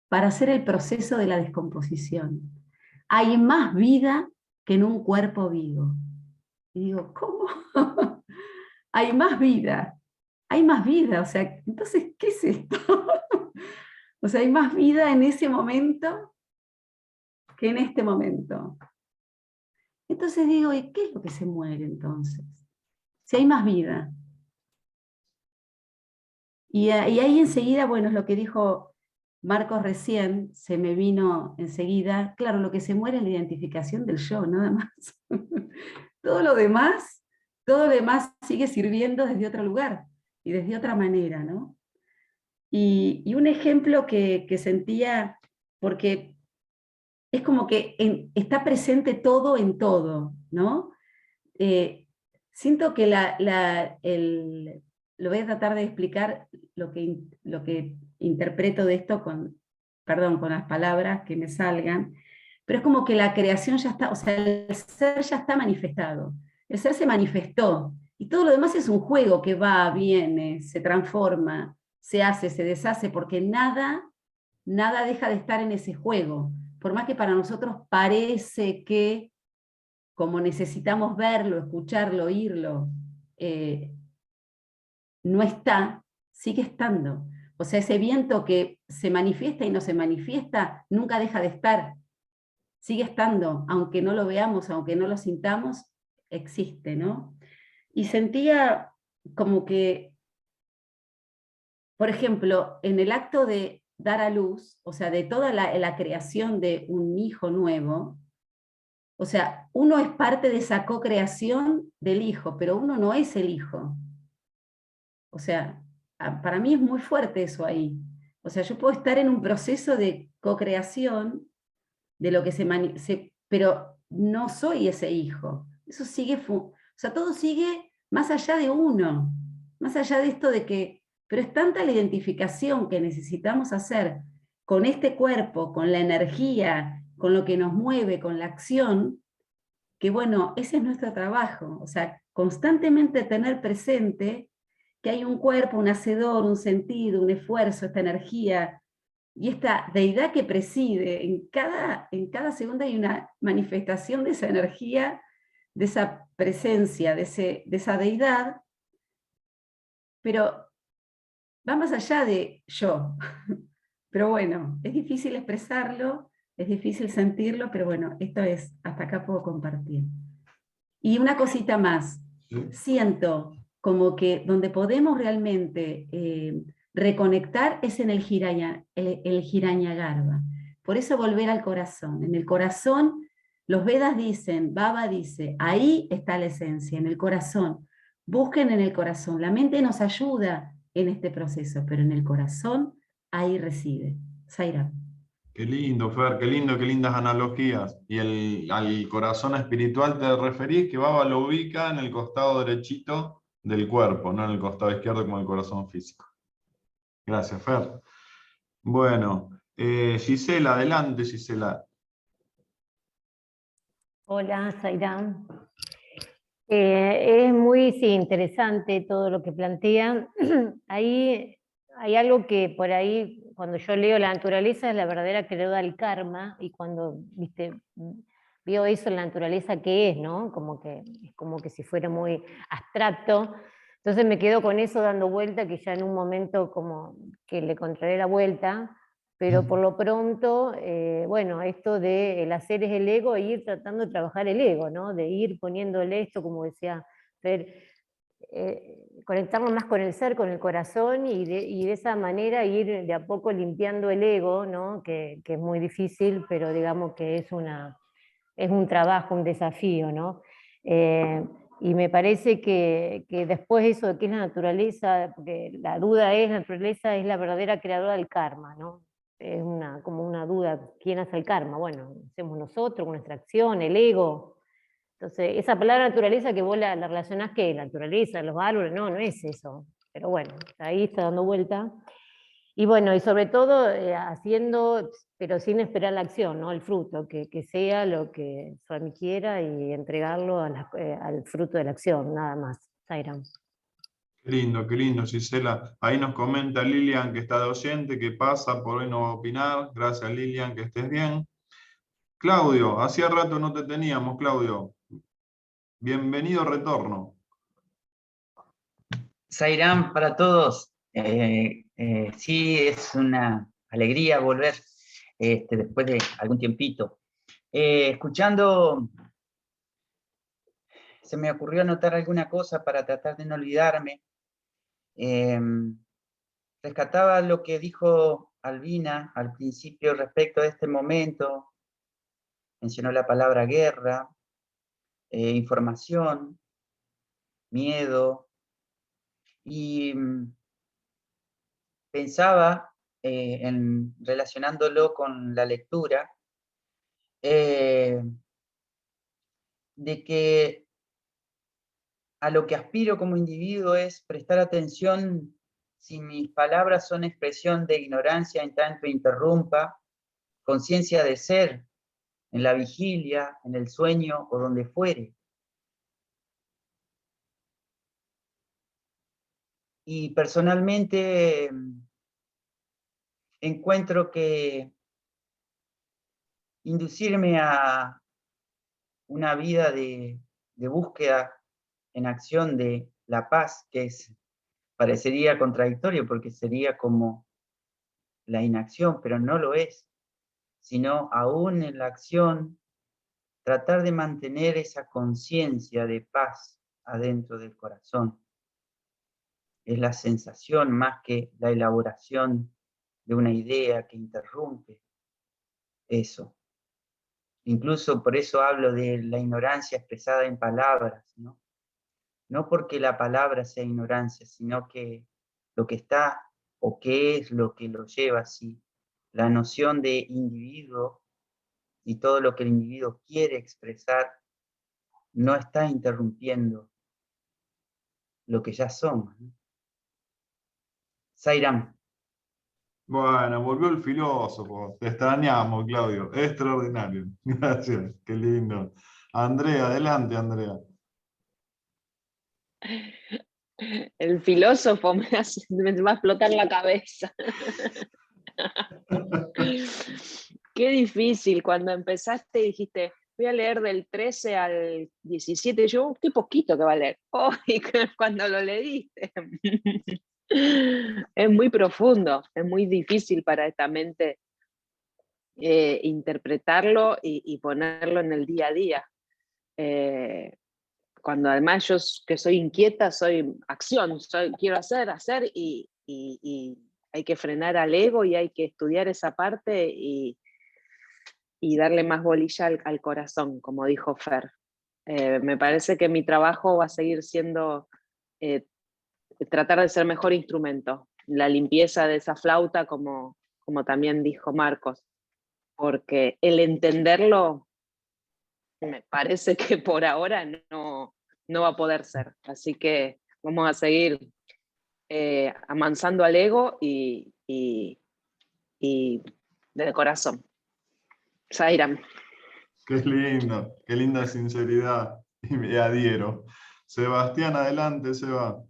para hacer el proceso de la descomposición. Hay más vida que en un cuerpo vivo. Y digo, ¿cómo? Hay más vida. Hay más vida. O sea, entonces, ¿qué es esto? O sea, hay más vida en ese momento que en este momento. Entonces digo, ¿y qué es lo que se muere entonces? Si hay más vida. Y ahí enseguida, bueno, es lo que dijo Marcos recién, se me vino enseguida, claro, lo que se muere es la identificación del yo, nada más. Todo lo demás sigue sirviendo desde otro lugar y desde otra manera, ¿no? Y un ejemplo que sentía, porque es como que está presente todo en todo, ¿no? Siento que lo voy a tratar de explicar lo que interpreto de esto con las palabras que me salgan, pero es como que la creación ya está, o sea, el ser ya está manifestado, el ser se manifestó, y todo lo demás es un juego que va, viene, se transforma, se hace, se deshace, porque nada deja de estar en ese juego, por más que para nosotros parece que como necesitamos verlo, escucharlo, oírlo, no está, sigue estando. O sea, ese viento que se manifiesta y no se manifiesta, nunca deja de estar. Sigue estando, aunque no lo veamos, aunque no lo sintamos, existe, ¿no? Y sentía como que, por ejemplo, en el acto de dar a luz, o sea, de toda la creación de un hijo nuevo, o sea, uno es parte de esa co-creación del hijo, pero uno no es el hijo. O sea, para mí es muy fuerte eso ahí. O sea, yo puedo estar en un proceso de co-creación de lo que pero no soy ese hijo. Eso sigue, o sea, todo sigue más allá de uno, más allá de esto de que, pero es tanta la identificación que necesitamos hacer con este cuerpo, con la energía, con lo que nos mueve, con la acción, que bueno, ese es nuestro trabajo, o sea, constantemente tener presente que hay un cuerpo, un hacedor, un sentido, un esfuerzo, esta energía, y esta deidad que preside, en cada segundo hay una manifestación de esa energía, de esa presencia, de esa deidad, pero va más allá de yo. Pero bueno, es difícil expresarlo, es difícil sentirlo, pero bueno, esto es, hasta acá puedo compartir. Y una cosita más, siento como que donde podemos realmente reconectar es en el Hiranyagarbha. Por eso volver al corazón. En el corazón, los Vedas dicen, Baba dice, ahí está la esencia, en el corazón. Busquen en el corazón. La mente nos ayuda en este proceso, pero en el corazón, ahí reside. Zaira. Qué lindo, Fer, qué lindo, qué lindas analogías. Y al corazón espiritual te referís, que Baba lo ubica en el costado derechito del cuerpo, no en el costado izquierdo como el corazón físico. Gracias, Fer. Bueno, Gisela, adelante, Gisela. Hola, Zaira. Es muy interesante todo lo que plantean. Ahí hay algo que por ahí, cuando yo leo la naturaleza, es la verdadera creadora del karma, y cuando veo eso en la naturaleza, ¿qué es? ¿No? Es como que si fuera muy abstracto. Entonces me quedo con eso dando vuelta, que ya en un momento como que le encontraré la vuelta, pero por lo pronto, bueno, esto de el hacer es el ego, e ir tratando de trabajar el ego, ¿no? De ir poniéndole esto, como decía Fer, conectarnos más con el ser, con el corazón, y de esa manera ir de a poco limpiando el ego, ¿no? Que es muy difícil, pero digamos que es un trabajo, un desafío, ¿no? Y me parece que después eso de qué es la naturaleza, porque la duda es, la naturaleza es la verdadera creadora del karma, ¿no? Es como una duda, ¿quién hace el karma? Bueno, hacemos nosotros, con nuestra acción, el ego. Entonces, esa palabra naturaleza que vos la relacionás, ¿qué? La naturaleza, los árboles, no es eso. Pero bueno, ahí está dando vuelta. Y bueno, y sobre todo haciendo, pero sin esperar la acción, ¿no? El fruto, que sea lo que Swami quiera y entregarlo al fruto de la acción, nada más. Sairam. Qué lindo, Gisela. Ahí nos comenta Lilian que está de oyente, que pasa, por hoy no va a opinar. Gracias, Lilian, que estés bien. Claudio, hacía rato no te teníamos, Claudio. Bienvenido retorno. Sairam para todos. Sí, es una alegría volver después de algún tiempito. Escuchando, se me ocurrió anotar alguna cosa para tratar de no olvidarme. Rescataba lo que dijo Albina al principio respecto a este momento. Mencionó la palabra guerra, información, miedo, y pensaba, relacionándolo con la lectura, de que a lo que aspiro como individuo es prestar atención si mis palabras son expresión de ignorancia en tanto interrumpa, conciencia de ser, en la vigilia, en el sueño o donde fuere. Y personalmente encuentro que inducirme a una vida de búsqueda en acción de la paz, que parecería contradictorio porque sería como la inacción, pero no lo es, sino aún en la acción, tratar de mantener esa conciencia de paz adentro del corazón. Es la sensación más que la elaboración de una idea que interrumpe eso. Incluso por eso hablo de la ignorancia expresada en palabras, ¿no? No porque la palabra sea ignorancia, sino que lo que está o qué es lo que lo lleva así. La noción de individuo y todo lo que el individuo quiere expresar no está interrumpiendo lo que ya somos, ¿no? Sairam. Bueno, volvió el filósofo. Te extrañamos, Claudio. Extraordinario. Gracias, qué lindo. Andrea, adelante, Andrea. El filósofo me va a explotar la cabeza. Qué difícil, cuando empezaste dijiste, voy a leer del 13 al 17, yo, qué poquito que va a leer. Oh, y cuando lo leíste. Es muy profundo, es muy difícil para esta mente interpretarlo y ponerlo en el día a día. Cuando además yo que soy inquieta, soy acción, quiero hacer y hay que frenar al ego y hay que estudiar esa parte y darle más bolilla al corazón, como dijo Fer. Me parece que mi trabajo va a seguir siendo tratar de ser mejor instrumento, la limpieza de esa flauta, como también dijo Marcos, porque el entenderlo me parece que por ahora no va a poder ser. Así que vamos a seguir amansando al ego y de corazón. Sairam. Qué linda sinceridad. Y me adhiero. Sebastián, adelante, Seba.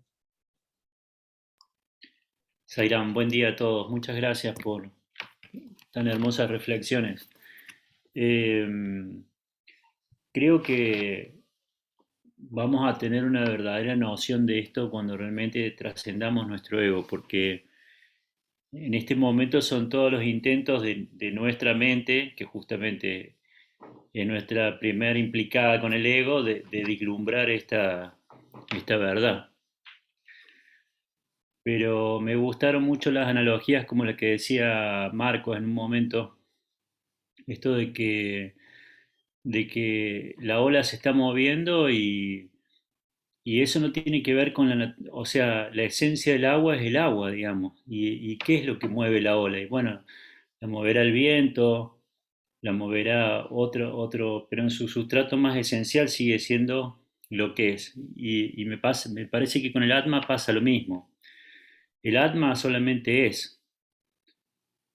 Sairam, buen día a todos. Muchas gracias por tan hermosas reflexiones. Creo que vamos a tener una verdadera noción de esto cuando realmente trascendamos nuestro ego, porque en este momento son todos los intentos de nuestra mente, que justamente es nuestra primera implicada con el ego, de vislumbrar esta verdad. pero me gustaron mucho las analogías como la que decía Marcos en un momento, esto de que la ola se está moviendo y eso no tiene que ver con o sea, la esencia del agua es el agua, digamos. ¿Y qué es lo que mueve la ola? Y bueno, la moverá el viento, la moverá otro, pero en su sustrato más esencial sigue siendo lo que es. Y me parece que con el Atma pasa lo mismo. El Atma solamente es.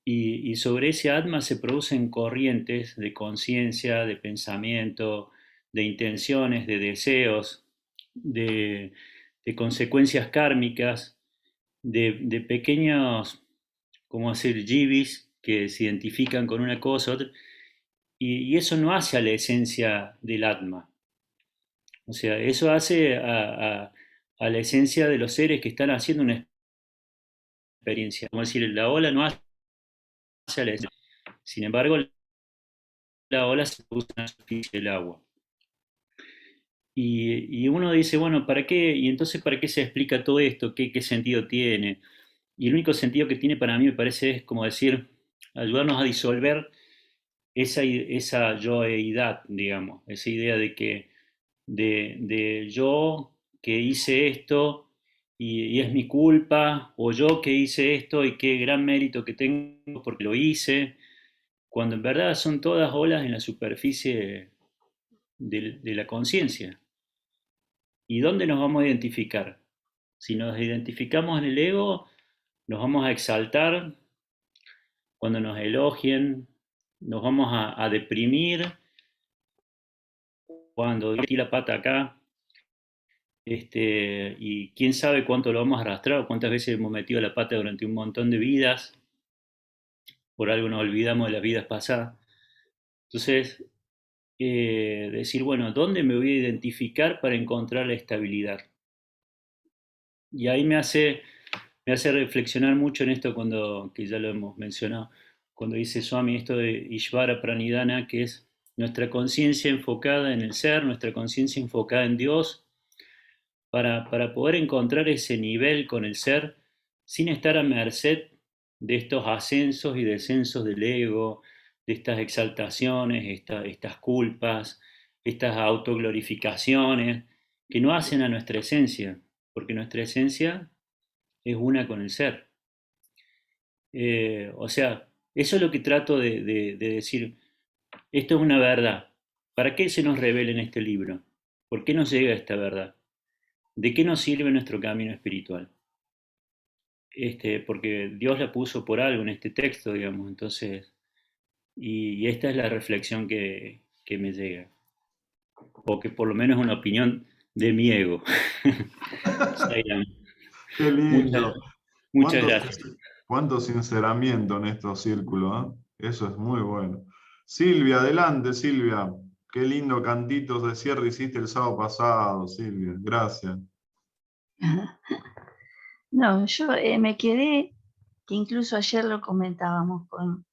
Y sobre ese Atma se producen corrientes de conciencia, de pensamiento, de intenciones, de deseos, de consecuencias kármicas, de pequeños, como decir, jivis que se identifican con una cosa, otra, y eso no hace a la esencia del Atma. O sea, eso hace a la esencia de los seres que están haciendo una experiencia. Como decir, la ola no hace a la esencia. Sin embargo, la ola se produce en la superficie del agua. Y uno dice, bueno, ¿para qué? Y entonces, ¿para qué se explica todo esto? ¿Qué sentido tiene? Y el único sentido que tiene para mí, me parece, es como decir, ayudarnos a disolver esa yoeidad, digamos, esa idea de que de yo que hice esto y es mi culpa, o yo que hice esto y qué gran mérito que tengo porque lo hice, cuando en verdad son todas olas en la superficie de la conciencia. ¿Y dónde nos vamos a identificar? Si nos identificamos en el ego, nos vamos a exaltar cuando nos elogien, nos vamos a deprimir cuando metí la pata acá, y quién sabe cuánto lo vamos a arrastrar, o cuántas veces hemos metido la pata durante un montón de vidas, por algo nos olvidamos de las vidas pasadas. Entonces, decir, bueno, ¿dónde me voy a identificar para encontrar la estabilidad? Y ahí me hace reflexionar mucho en esto que ya lo hemos mencionado, cuando dice Swami esto de Ishvara Pranidhana, que es nuestra conciencia enfocada en el ser, nuestra conciencia enfocada en Dios, para poder encontrar ese nivel con el ser sin estar a merced de estos ascensos y descensos del ego, de estas exaltaciones, estas culpas, estas autoglorificaciones que no hacen a nuestra esencia, porque nuestra esencia es una con el ser. O sea, eso es lo que trato de decir. Esto es una verdad. ¿Para qué se nos revela en este libro? ¿Por qué nos llega esta verdad? ¿De qué nos sirve nuestro camino espiritual? Porque Dios la puso por algo en este texto, digamos. Entonces, y esta es la reflexión que me llega. O que por lo menos es una opinión de mi ego. Qué lindo. Muchas gracias. Cuánto sinceramiento en estos círculos, ¿eh? Eso es muy bueno. Silvia, adelante, Silvia. Qué lindo cantitos de cierre hiciste el sábado pasado, Silvia. Gracias. No, yo me quedé, que incluso ayer lo comentábamos, con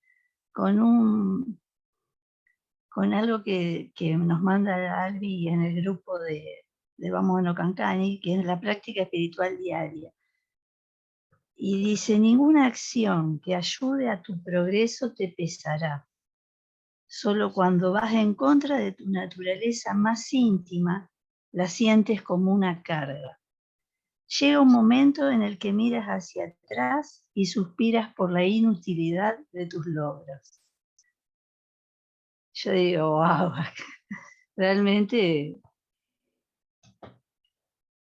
algo que nos manda Albi en el grupo de Vamos No Cancani, que es la práctica espiritual diaria. Y dice, ninguna acción que ayude a tu progreso te pesará. Solo cuando vas en contra de tu naturaleza más íntima, la sientes como una carga. Llega un momento en el que miras hacia atrás y suspiras por la inutilidad de tus logros. Yo digo, wow, realmente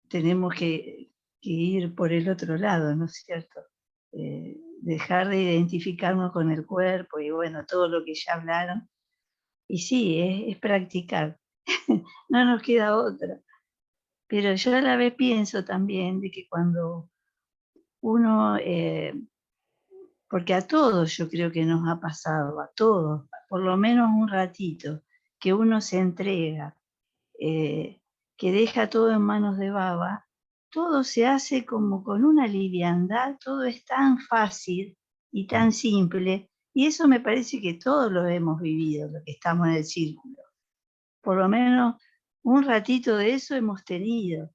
tenemos que ir por el otro lado, ¿no es cierto? Dejar de identificarnos con el cuerpo y bueno, todo lo que ya hablaron. Y sí, es practicar, no nos queda otra. Pero yo a la vez pienso también de que cuando uno, porque a todos yo creo que nos ha pasado, a todos, por lo menos un ratito, que uno se entrega, que deja todo en manos de Baba, todo se hace como con una liviandad, todo es tan fácil y tan simple, y eso me parece que todos lo hemos vivido, los que estamos en el círculo. Por lo menos un ratito de eso hemos tenido.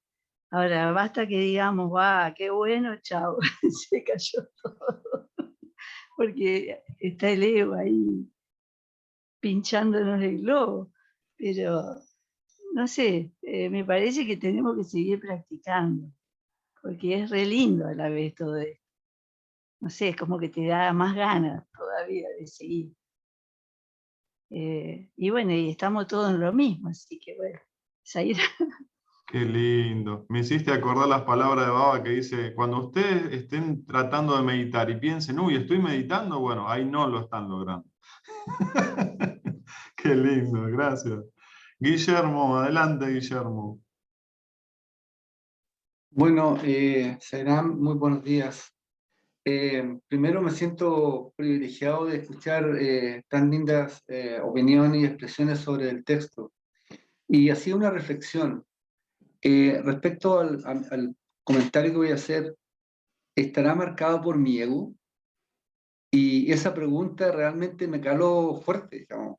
Ahora, basta que digamos, va, qué bueno, chao, se cayó todo. Porque está el ego ahí pinchándonos el globo. Pero, no sé, me parece que tenemos que seguir practicando, porque es re lindo a la vez todo esto. No sé, es como que te da más ganas todavía de seguir. Y bueno, y estamos todos en lo mismo, así que bueno, Zaira. Qué lindo. Me hiciste acordar las palabras de Baba que dice, cuando ustedes estén tratando de meditar y piensen, uy, estoy meditando, bueno, ahí no lo están logrando. Qué lindo, gracias. Guillermo, adelante, Guillermo. Bueno, Sairam, muy buenos días. Primero me siento privilegiado de escuchar tan lindas opiniones y expresiones sobre el texto. Y hacía una reflexión respecto al comentario que voy a hacer. ¿Estará marcado por mi ego? Y esa pregunta realmente me caló fuerte, digamos,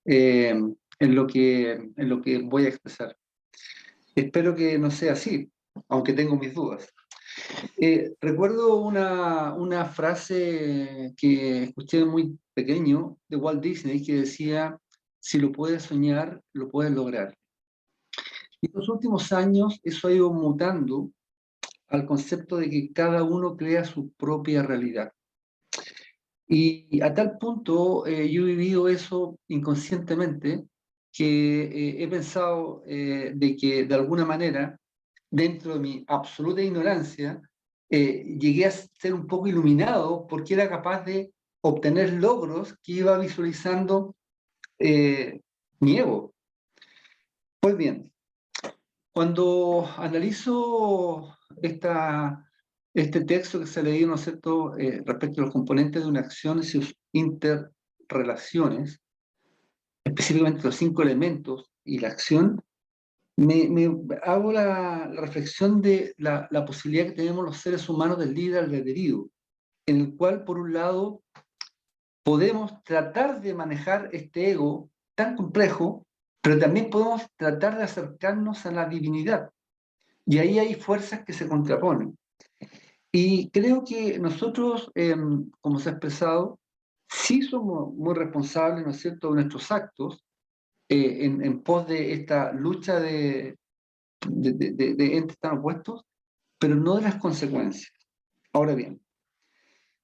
en lo que voy a expresar. Espero que no sea así, aunque tengo mis dudas. Recuerdo una frase que escuché muy pequeño de Walt Disney que decía, si lo puedes soñar, lo puedes lograr. Y en los últimos años eso ha ido mutando al concepto de que cada uno crea su propia realidad. Y a tal punto yo he vivido eso inconscientemente que he pensado de que de alguna manera, dentro de mi absoluta ignorancia, llegué a ser un poco iluminado porque era capaz de obtener logros que iba visualizando mi ego. Pues bien, cuando analizo este texto que se ha leído, ¿no es cierto?, respecto a los componentes de una acción y sus interrelaciones, específicamente los 5 elementos y la acción, me hago la reflexión de la posibilidad que tenemos los seres humanos del libre albedrío, en el cual, por un lado, podemos tratar de manejar este ego tan complejo, pero también podemos tratar de acercarnos a la divinidad. Y ahí hay fuerzas que se contraponen. Y creo que nosotros, como se ha expresado, sí somos muy responsables, ¿no es cierto?, de nuestros actos en pos de esta lucha de entes tan opuestos, pero no de las consecuencias. Ahora bien,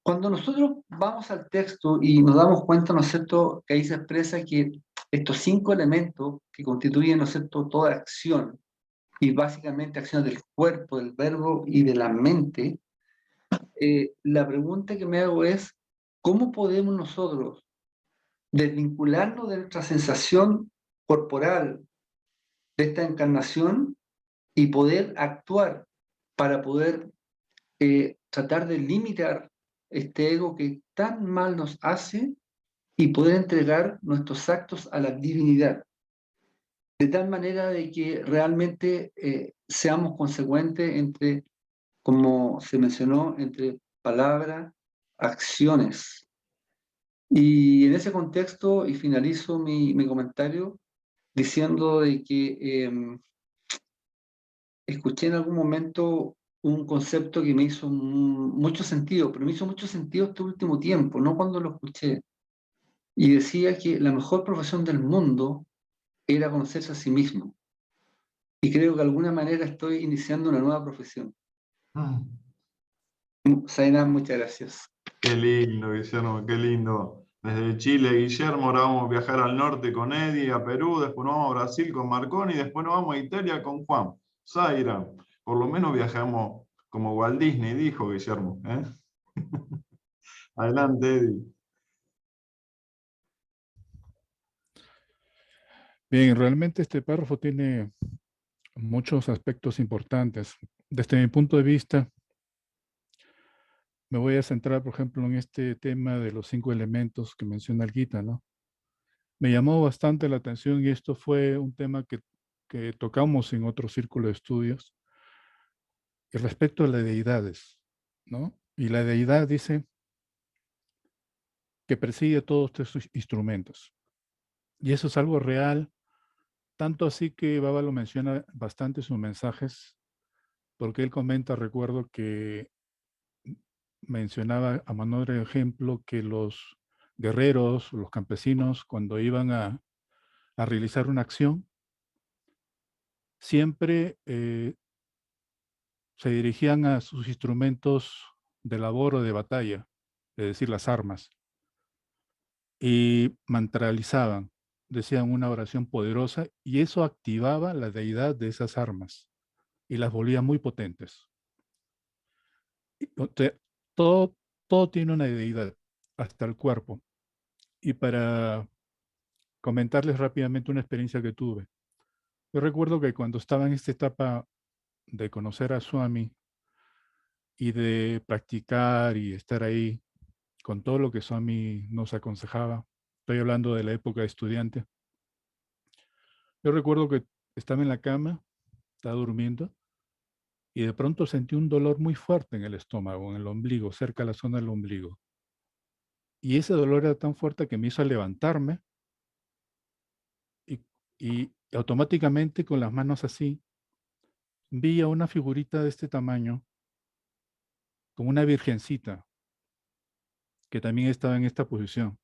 cuando nosotros vamos al texto y nos damos cuenta, ¿no es cierto?, que ahí se expresa que estos 5 elementos que constituyen, ¿no es cierto?, toda acción, y básicamente acciones del cuerpo, del verbo y de la mente, la pregunta que me hago es, ¿cómo podemos nosotros desvincularnos de nuestra sensación corporal de esta encarnación y poder actuar para poder tratar de limitar este ego que tan mal nos hace y poder entregar nuestros actos a la divinidad? De tal manera de que realmente seamos consecuentes entre, como se mencionó, entre palabras, acciones. Y en ese contexto, y finalizo mi comentario diciendo de que escuché en algún momento un concepto que me hizo mucho sentido, pero me hizo mucho sentido este último tiempo, no cuando lo escuché. Y decía que la mejor profesión del mundo era conocerse a sí mismo. Y creo que de alguna manera estoy iniciando una nueva profesión. Zaina, muchas gracias. Qué lindo, Guillermo, qué lindo. Desde Chile, Guillermo, ahora vamos a viajar al norte con Eddie, a Perú, después nos vamos a Brasil con Marconi, y después nos vamos a Italia con Juan. Zaira, por lo menos viajamos como Walt Disney, dijo Guillermo. Adelante, Eddie. Bien, realmente este párrafo tiene muchos aspectos importantes. Desde mi punto de vista, me voy a centrar, por ejemplo, en este tema de los 5 elementos que menciona el Gita, ¿no? Me llamó bastante la atención y esto fue un tema que tocamos en otro círculo de estudios y respecto a las deidades, ¿no? Y la deidad dice que persigue todos estos instrumentos. Y eso es algo real, tanto así que Baba lo menciona bastante en sus mensajes, porque él comenta, recuerdo que mencionaba a manera de ejemplo que los guerreros, los campesinos, cuando iban a realizar una acción, siempre se dirigían a sus instrumentos de labor o de batalla, es decir, las armas, y mantralizaban, decían una oración poderosa, y eso activaba la deidad de esas armas y las volvía muy potentes. Todo, todo tiene una deidad, hasta el cuerpo. Y para comentarles rápidamente una experiencia que tuve. Yo recuerdo que cuando estaba en esta etapa de conocer a Swami y de practicar y estar ahí con todo lo que Swami nos aconsejaba, estoy hablando de la época de estudiante, yo recuerdo que estaba en la cama, estaba durmiendo, y de pronto sentí un dolor muy fuerte en el estómago, en el ombligo, cerca de la zona del ombligo. Y ese dolor era tan fuerte que me hizo levantarme y automáticamente con las manos así, vi a una figurita de este tamaño, como una virgencita, que también estaba en esta posición.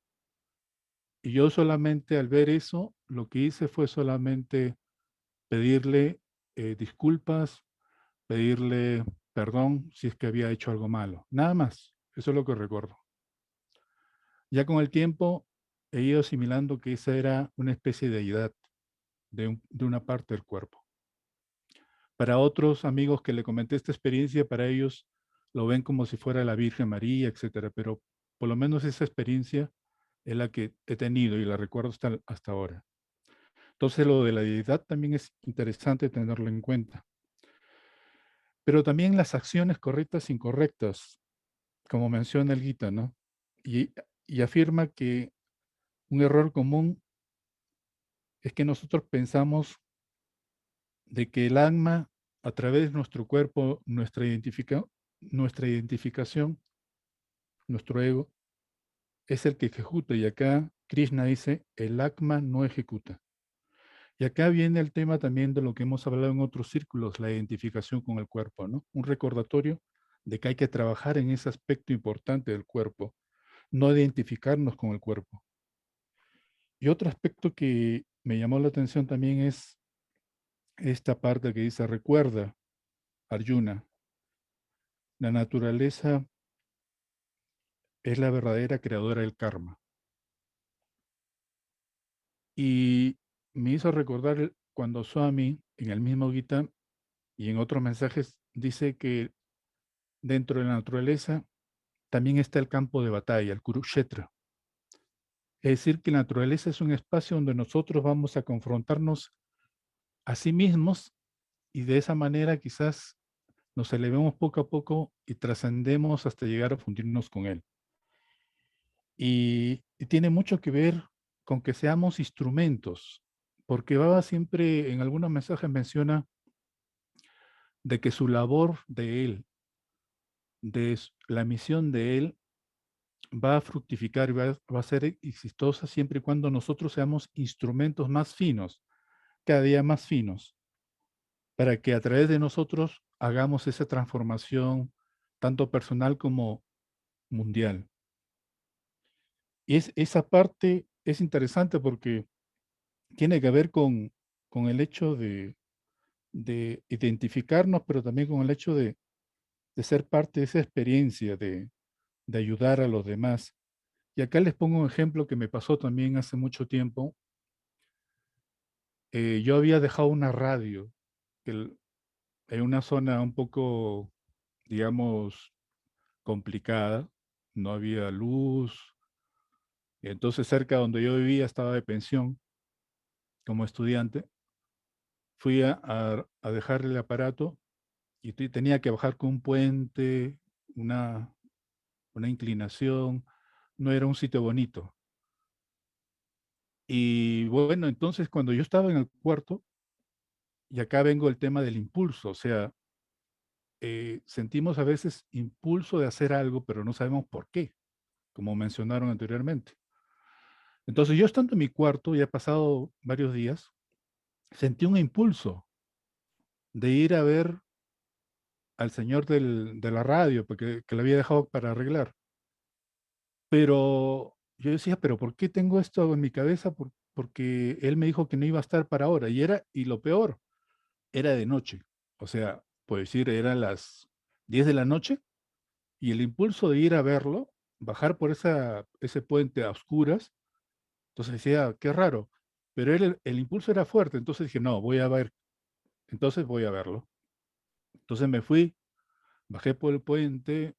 Y yo solamente al ver eso, lo que hice fue solamente pedirle disculpas, pedirle perdón si es que había hecho algo malo. Nada más. Eso es lo que recuerdo. Ya con el tiempo he ido asimilando que esa era una especie de deidad de una parte del cuerpo. Para otros amigos que le comenté esta experiencia, para ellos lo ven como si fuera la Virgen María, etcétera, pero por lo menos esa experiencia es la que he tenido y la recuerdo hasta ahora. Entonces lo de la deidad también es interesante tenerlo en cuenta. Pero también las acciones correctas e incorrectas, como menciona el Gita, ¿no? Y afirma que un error común es que nosotros pensamos de que el alma, a través de nuestro cuerpo, nuestra identificación, nuestro ego, es el que ejecuta. Y acá Krishna dice, el Atma no ejecuta. Y acá viene el tema también de lo que hemos hablado en otros círculos, la identificación con el cuerpo, ¿no? Un recordatorio de que hay que trabajar en ese aspecto importante del cuerpo, no identificarnos con el cuerpo. Y otro aspecto que me llamó la atención también es esta parte que dice, recuerda, Arjuna, la naturaleza es la verdadera creadora del karma. Y me hizo recordar cuando Swami, en el mismo Gita y en otros mensajes, dice que dentro de la naturaleza también está el campo de batalla, el Kurukshetra. Es decir, que la naturaleza es un espacio donde nosotros vamos a confrontarnos a sí mismos y de esa manera quizás nos elevemos poco a poco y trascendemos hasta llegar a fundirnos con él. Y tiene mucho que ver con que seamos instrumentos, porque Baba siempre en algunos mensajes menciona de que su labor de él, la misión de él, va a fructificar y va a ser exitosa siempre y cuando nosotros seamos instrumentos más finos, cada día más finos, para que a través de nosotros hagamos esa transformación tanto personal como mundial. Y esa parte es interesante porque tiene que ver con el hecho de identificarnos, pero también con el hecho de ser parte de esa experiencia, de ayudar a los demás. Y acá les pongo un ejemplo que me pasó también hace mucho tiempo. Yo había dejado una radio en una zona un poco, digamos, complicada. No había luz. Entonces cerca donde yo vivía estaba de pensión como estudiante. Fui a dejar el aparato y tenía que bajar con un puente, una inclinación. No era un sitio bonito. Y bueno, entonces cuando yo estaba en el cuarto, y acá vengo el tema del impulso, o sea, sentimos a veces impulso de hacer algo, pero no sabemos por qué, como mencionaron anteriormente. Entonces yo estando en mi cuarto, ya ha pasado varios días, sentí un impulso de ir a ver al señor de la radio, porque que le había dejado para arreglar. Pero yo decía, ¿pero por qué tengo esto en mi cabeza? Porque él me dijo que no iba a estar para ahora. Y lo peor, era de noche. O sea, puedo decir, eran las 10 de la noche, y el impulso de ir a verlo, bajar por ese puente a oscuras, entonces decía, qué raro. Pero el impulso era fuerte, entonces dije, no, voy a ver. Entonces voy a verlo. Entonces me fui, bajé por el puente,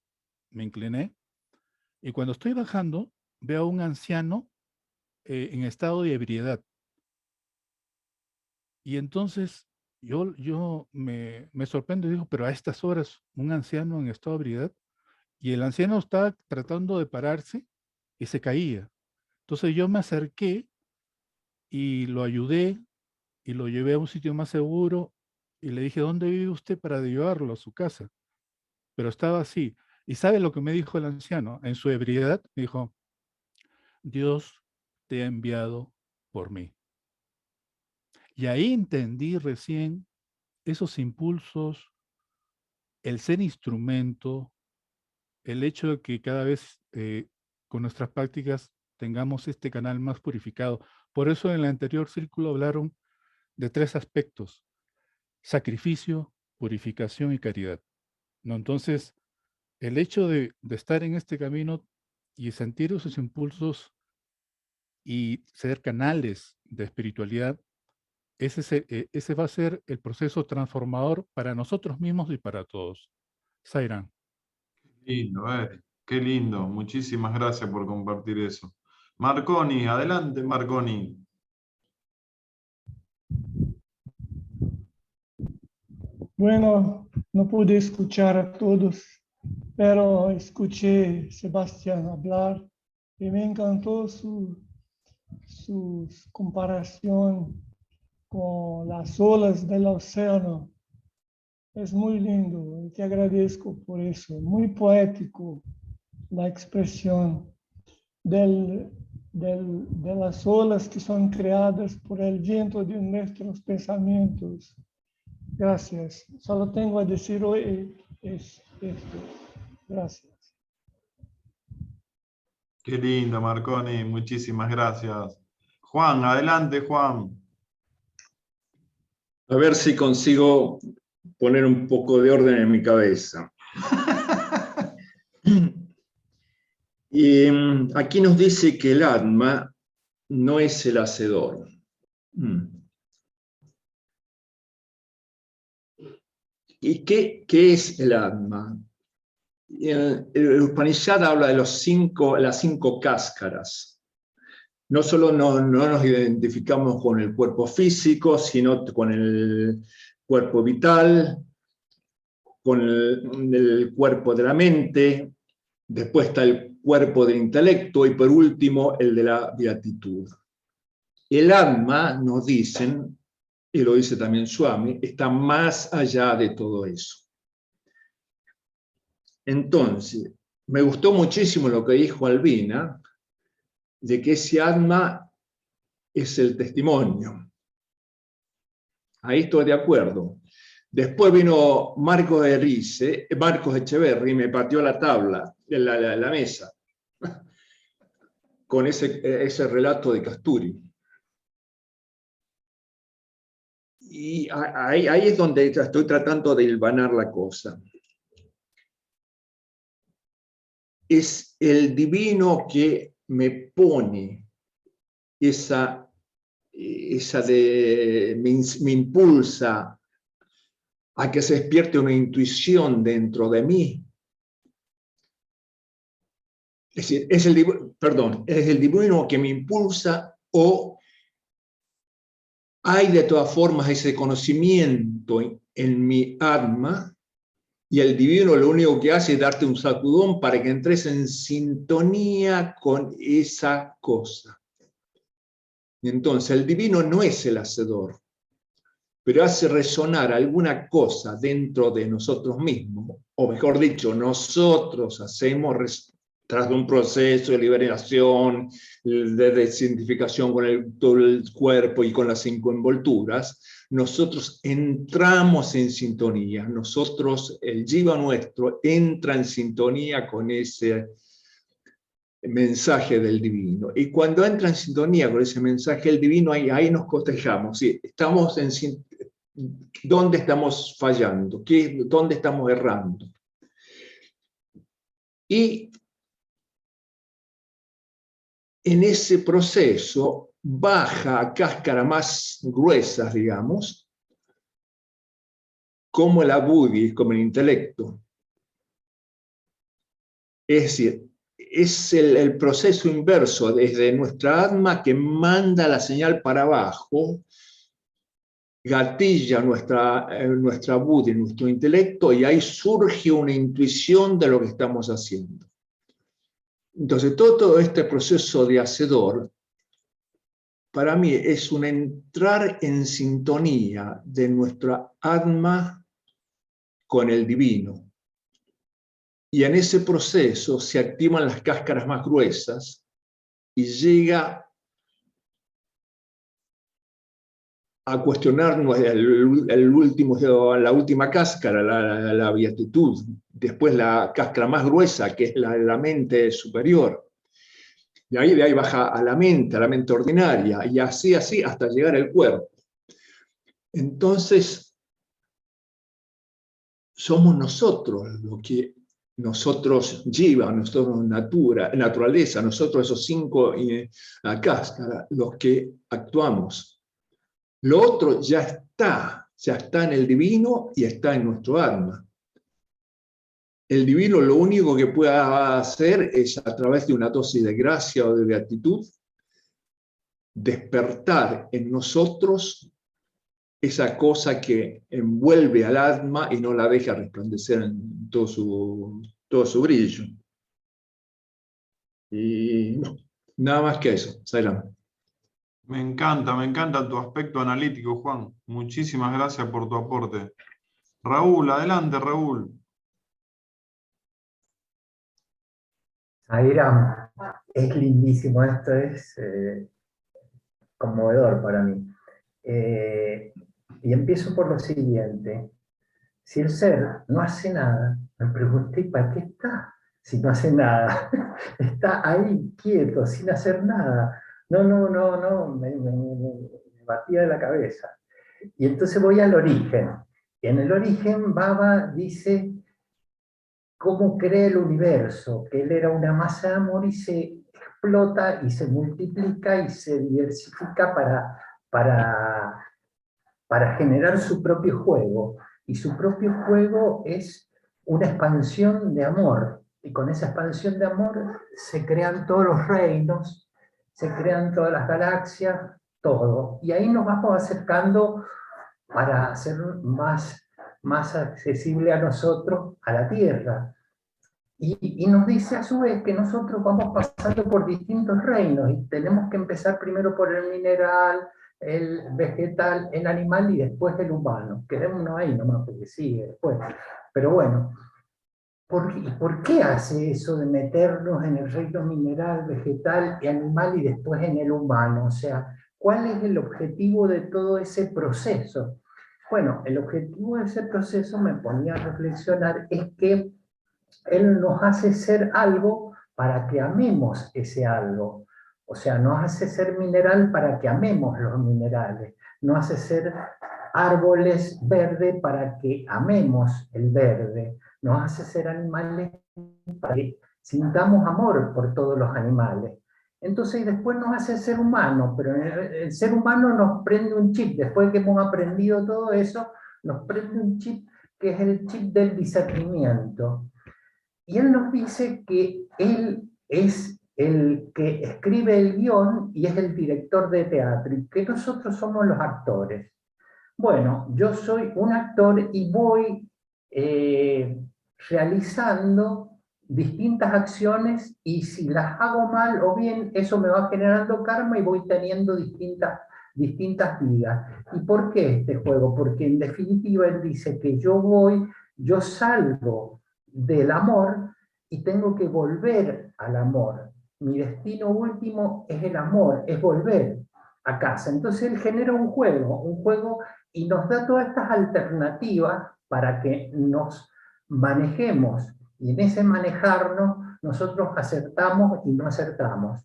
me incliné, y cuando estoy bajando, veo a un anciano en estado de ebriedad. Y entonces yo me sorprendo y digo, pero a estas horas, un anciano en estado de ebriedad, y el anciano estaba tratando de pararse y se caía. Entonces yo me acerqué y lo ayudé y lo llevé a un sitio más seguro y le dije, ¿dónde vive usted para llevarlo a su casa? Pero estaba así. ¿Y sabe lo que me dijo el anciano? En su ebriedad me dijo, Dios te ha enviado por mí. Y ahí entendí recién esos impulsos, el ser instrumento, el hecho de que cada vez con nuestras prácticas tengamos este canal más purificado. Por eso en el anterior círculo hablaron de 3 aspectos: sacrificio, purificación y caridad, ¿no? Entonces, el hecho de estar en este camino y sentir esos impulsos y ser canales de espiritualidad, ese va a ser el proceso transformador para nosotros mismos y para todos. Zairán. Lindo, qué lindo. Muchísimas gracias por compartir eso. Marconi, adelante, Marconi. Bueno, no pude escuchar a todos, pero escuché Sebastián hablar y me encantó su comparación con las olas del océano. Es muy lindo y te agradezco por eso. Muy poético la expresión de las olas que son creadas por el viento de nuestros pensamientos. Gracias. Solo tengo a decir hoy esto. Gracias. Qué lindo, Marconi. Muchísimas gracias. Juan, adelante, Juan. A ver si consigo poner un poco de orden en mi cabeza. Y aquí nos dice que el Atma no es el hacedor. ¿Y qué es el Atma? El Upanishad habla de las 5 cáscaras. No solo no nos identificamos con el cuerpo físico, sino con el cuerpo vital, con el cuerpo de la mente, después está el cuerpo del intelecto y por último el de la beatitud. El Atma, nos dicen, y lo dice también Swami, está más allá de todo eso. Entonces, me gustó muchísimo lo que dijo Albina, de que ese Atma es el testimonio. Ahí estoy de acuerdo. Después vino Marcos Echeverri, y me pateó la tabla, la mesa, con ese relato de Kasturi. Y ahí es donde estoy tratando de hilvanar la cosa. Es el divino que me pone me impulsa a que se despierte una intuición dentro de mí. Es decir, es el divino que me impulsa, o hay de todas formas ese conocimiento en mi alma, y el divino lo único que hace es darte un sacudón para que entres en sintonía con esa cosa. Entonces, el divino no es el hacedor, pero hace resonar alguna cosa dentro de nosotros mismos, o mejor dicho, nosotros hacemos tras un proceso de liberación, de desidentificación con todo el cuerpo y con las 5 envolturas, nosotros entramos en sintonía, nosotros, el jiva nuestro, entra en sintonía con ese mensaje del divino. Y cuando entra en sintonía con ese mensaje del divino, ahí nos cotejamos. ¿Sí? Estamos ¿dónde estamos fallando? ¿Dónde estamos errando? Y en ese proceso baja a cáscaras más gruesas, digamos, como la buddhi, como el intelecto. Es decir, es el proceso inverso desde nuestra alma que manda la señal para abajo, gatilla nuestra buddhi, nuestro intelecto, y ahí surge una intuición de lo que estamos haciendo. Entonces, todo este proceso de hacedor, para mí, es un entrar en sintonía de nuestra alma con el divino. Y en ese proceso se activan las cáscaras más gruesas y llega a cuestionarnos la última cáscara, la beatitud, después la cáscara más gruesa, que es la mente superior. De ahí baja a la mente ordinaria, y así hasta llegar al cuerpo. Entonces, somos nosotros jiva, nosotros naturaleza, nosotros esos 5 cáscaras, los que actuamos. Lo otro ya está en el divino y está en nuestro alma. El divino lo único que puede hacer es, a través de una dosis de gracia o de beatitud, despertar en nosotros esa cosa que envuelve al alma y no la deja resplandecer en todo su brillo. Y no, nada más que eso. Sairam. Me encanta tu aspecto analítico, Juan. Muchísimas gracias por tu aporte. Raúl, adelante, Raúl. Sairam, es lindísimo, esto es conmovedor para mí. Y empiezo por lo siguiente. Si el ser no hace nada, me pregunté, ¿para qué está? Si no hace nada. Está ahí quieto, sin hacer nada. No, me batía de la cabeza. Y entonces voy al origen. Y en el origen Baba dice cómo crea el universo, que él era una masa de amor y se explota y se multiplica y se diversifica para generar su propio juego. Y su propio juego es una expansión de amor. Y con esa expansión de amor se crean todos los reinos, se crean todas las galaxias, todo. Y ahí nos vamos acercando para hacer más accesible a nosotros, a la Tierra. Y nos dice a su vez que nosotros vamos pasando por distintos reinos y tenemos que empezar primero por el mineral, el vegetal, el animal y después el humano. Quedémonos ahí nomás porque sigue después. Pero bueno, ¿por qué hace eso de meternos en el reino mineral, vegetal y animal y después en el humano? O sea, ¿cuál es el objetivo de todo ese proceso? Bueno, el objetivo de ese proceso, me ponía a reflexionar, es que él nos hace ser algo para que amemos ese algo. O sea, nos hace ser mineral para que amemos los minerales. Nos hace ser árboles verdes para que amemos el verde. Nos hace ser animales para que sintamos amor por todos los animales. Entonces después nos hace ser humano, pero el ser humano nos prende un chip. Después que hemos aprendido todo eso, nos prende un chip que es el chip del discernimiento. Y él nos dice que él es el que escribe el guión y es el director de teatro, y que nosotros somos los actores. Bueno, yo soy un actor y voy realizando distintas acciones, y si las hago mal o bien, eso me va generando karma y voy teniendo distintas vidas. ¿Y por qué este juego? Porque en definitiva él dice que yo salgo del amor y tengo que volver al amor. Mi destino último es el amor, es volver a casa. Entonces él genera un juego y nos da todas estas alternativas para que nos manejemos. Y en ese manejarnos nosotros acertamos y no acertamos.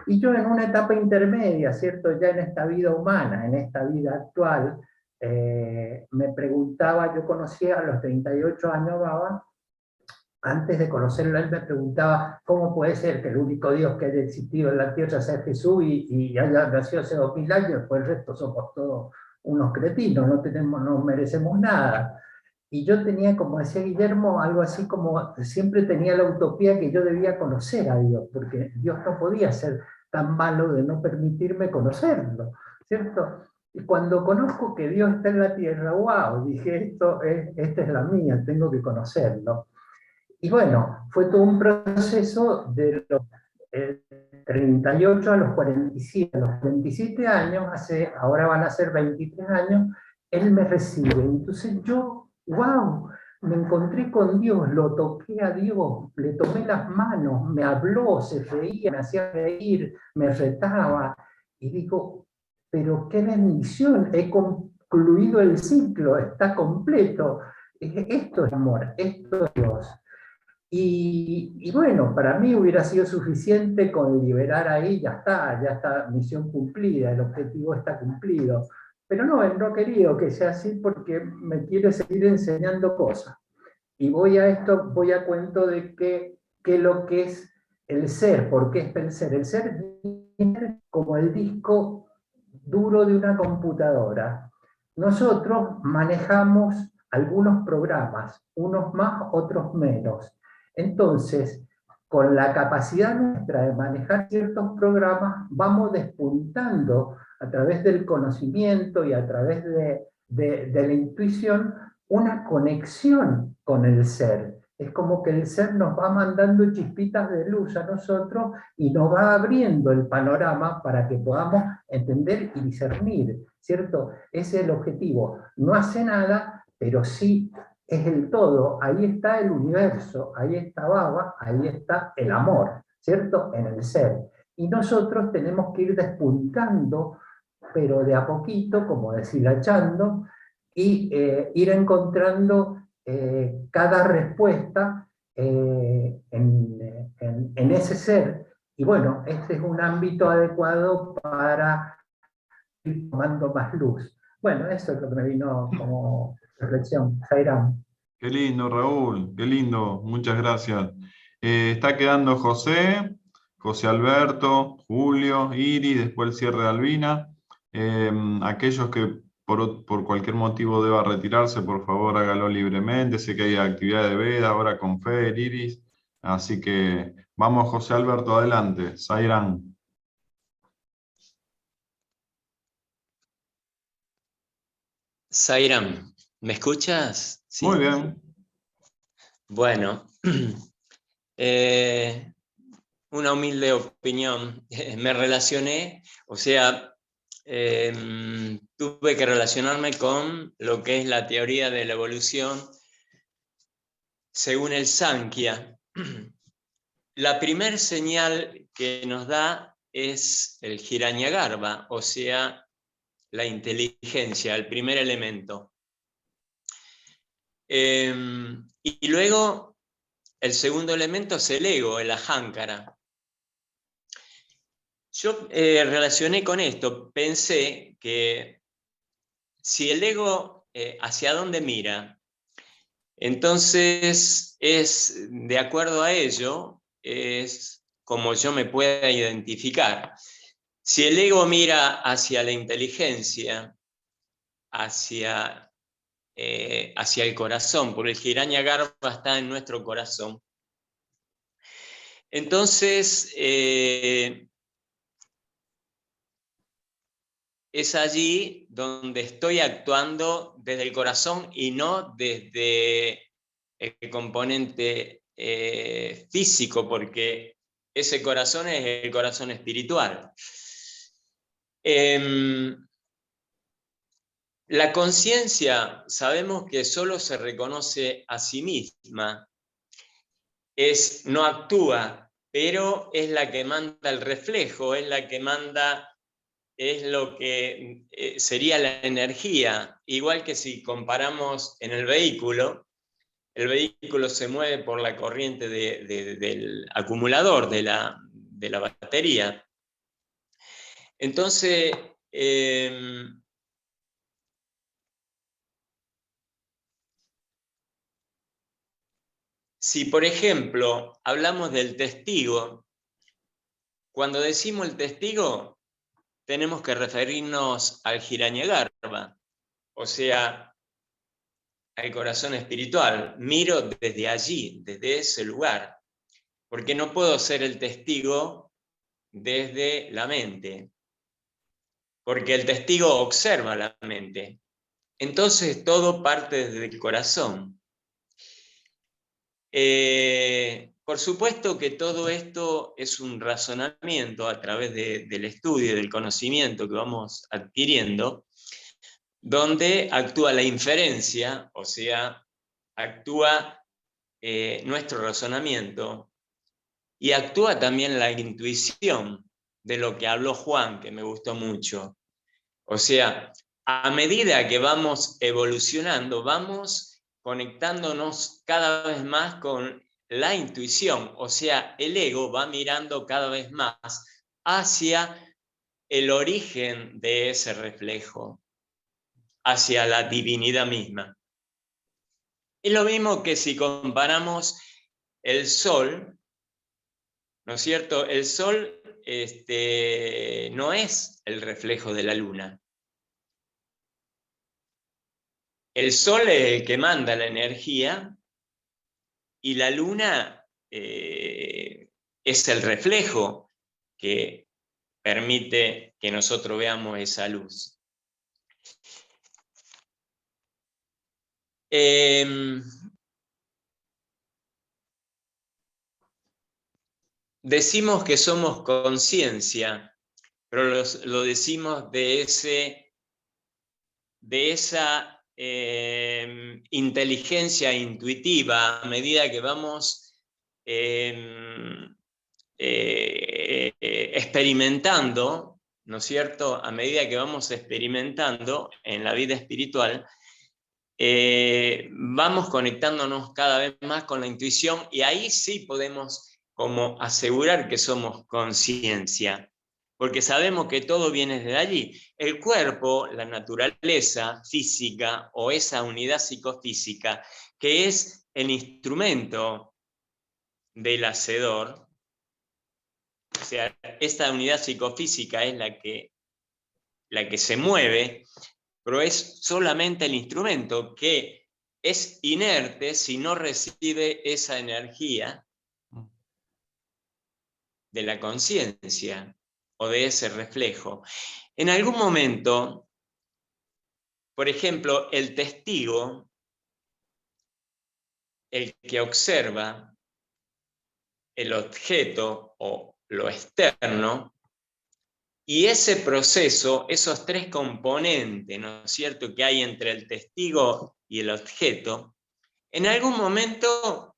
Y yo en una etapa intermedia, ¿cierto? Ya en esta vida humana, en esta vida actual, me preguntaba, yo conocía a los 38 años Baba, antes de conocerlo él me preguntaba cómo puede ser que el único Dios que haya existido en la tierra sea Jesús y haya nacido hace 2000 años, pues el resto somos todos unos cretinos, no merecemos nada. Y yo tenía, como decía Guillermo, algo así como, siempre tenía la utopía que yo debía conocer a Dios, porque Dios no podía ser tan malo de no permitirme conocerlo, ¿cierto? Y cuando conozco que Dios está en la tierra, wow, dije, esta es la mía, tengo que conocerlo. Y bueno, fue todo un proceso de los 38 a los 47. A los 47 años, ahora van a ser 23 años, él me recibe. Entonces yo, wow, me encontré con Dios, lo toqué a Dios, le tomé las manos, me habló, se reía, me hacía reír, me retaba. Y digo, pero qué bendición, he concluido el ciclo, está completo. Esto es amor, esto es Dios. Y bueno, para mí hubiera sido suficiente con liberar ahí, ya está, misión cumplida, el objetivo está cumplido. Pero no, él no ha querido que sea así porque me quiere seguir enseñando cosas. Y voy a cuento de qué lo que es el ser, ¿por qué es el ser? El ser es como el disco duro de una computadora. Nosotros manejamos algunos programas, unos más, otros menos. Entonces, con la capacidad nuestra de manejar ciertos programas, vamos despuntando a través del conocimiento y a través de la intuición una conexión con el ser. Es como que el ser nos va mandando chispitas de luz a nosotros y nos va abriendo el panorama para que podamos entender y discernir, ¿cierto? Ese es el objetivo. No hace nada, pero sí es el todo. Ahí está el universo, ahí está Baba, ahí está el amor, ¿cierto? En el ser. Y nosotros tenemos que ir despuntando, pero de a poquito, como deshilachando, y ir encontrando cada respuesta en ese ser. Y bueno, este es un ámbito adecuado para ir tomando más luz. Bueno, eso es lo que me vino como reflexión. Zairán. Qué lindo, Raúl, qué lindo, muchas gracias. Está quedando José, José Alberto, Julio, Iris, después el cierre de Albina. Aquellos que por cualquier motivo deba retirarse, por favor hágalo libremente. Sé que hay actividad de veda ahora con Fer, Iris. Así que vamos, José Alberto, adelante. Zairán. Zairán, ¿me escuchas? Sí. Muy bien. Bueno, una humilde opinión. Me relacioné, o sea, tuve que relacionarme con lo que es la teoría de la evolución según el Sankhya. La primer señal que nos da es el Hiranyagarbha, o sea, la inteligencia, el primer elemento. Y luego el segundo elemento es el ego, el ahankara. Yo relacioné con esto, pensé que si el ego hacia dónde mira, entonces es de acuerdo a ello, es como yo me pueda identificar. Si el ego mira hacia la inteligencia, hacia el corazón, porque el Hiranyagarbha está en nuestro corazón. Entonces, es allí donde estoy actuando desde el corazón y no desde el componente físico, porque ese corazón es el corazón espiritual. La conciencia, sabemos que solo se reconoce a sí misma. no actúa, pero es la que manda el reflejo, es la que manda, es lo que sería la energía. Igual que si comparamos en el vehículo se mueve por la corriente del acumulador, de la batería. Entonces, si por ejemplo hablamos del testigo, cuando decimos el testigo, tenemos que referirnos al Hiranyagarbha, o sea, al corazón espiritual. Miro desde allí, desde ese lugar, porque no puedo ser el testigo desde la mente, porque el testigo observa la mente. Entonces todo parte desde el corazón. Por supuesto que todo esto es un razonamiento a través del estudio y del conocimiento que vamos adquiriendo, donde actúa la inferencia, o sea, actúa nuestro razonamiento, y actúa también la intuición, de lo que habló Juan, que me gustó mucho. O sea, a medida que vamos evolucionando, vamos conectándonos cada vez más con la intuición, o sea, el ego va mirando cada vez más hacia el origen de ese reflejo, hacia la divinidad misma. Es lo mismo que si comparamos el sol, ¿no es cierto? El sol no es el reflejo de la luna. El sol es el que manda la energía y la luna es el reflejo que permite que nosotros veamos esa luz. Decimos que somos conciencia, pero lo decimos de esa inteligencia intuitiva a medida que vamos experimentando, ¿no es cierto? A medida que vamos experimentando en la vida espiritual, vamos conectándonos cada vez más con la intuición, y ahí sí podemos como asegurar que somos conciencia, porque sabemos que todo viene de allí. El cuerpo, la naturaleza física o esa unidad psicofísica, que es el instrumento del hacedor, o sea, esta unidad psicofísica es la que se mueve, pero es solamente el instrumento que es inerte si no recibe esa energía de la conciencia o de ese reflejo. En algún momento, por ejemplo, el testigo, el que observa el objeto o lo externo, y ese proceso, esos tres componentes, ¿no es cierto?, que hay entre el testigo y el objeto, en algún momento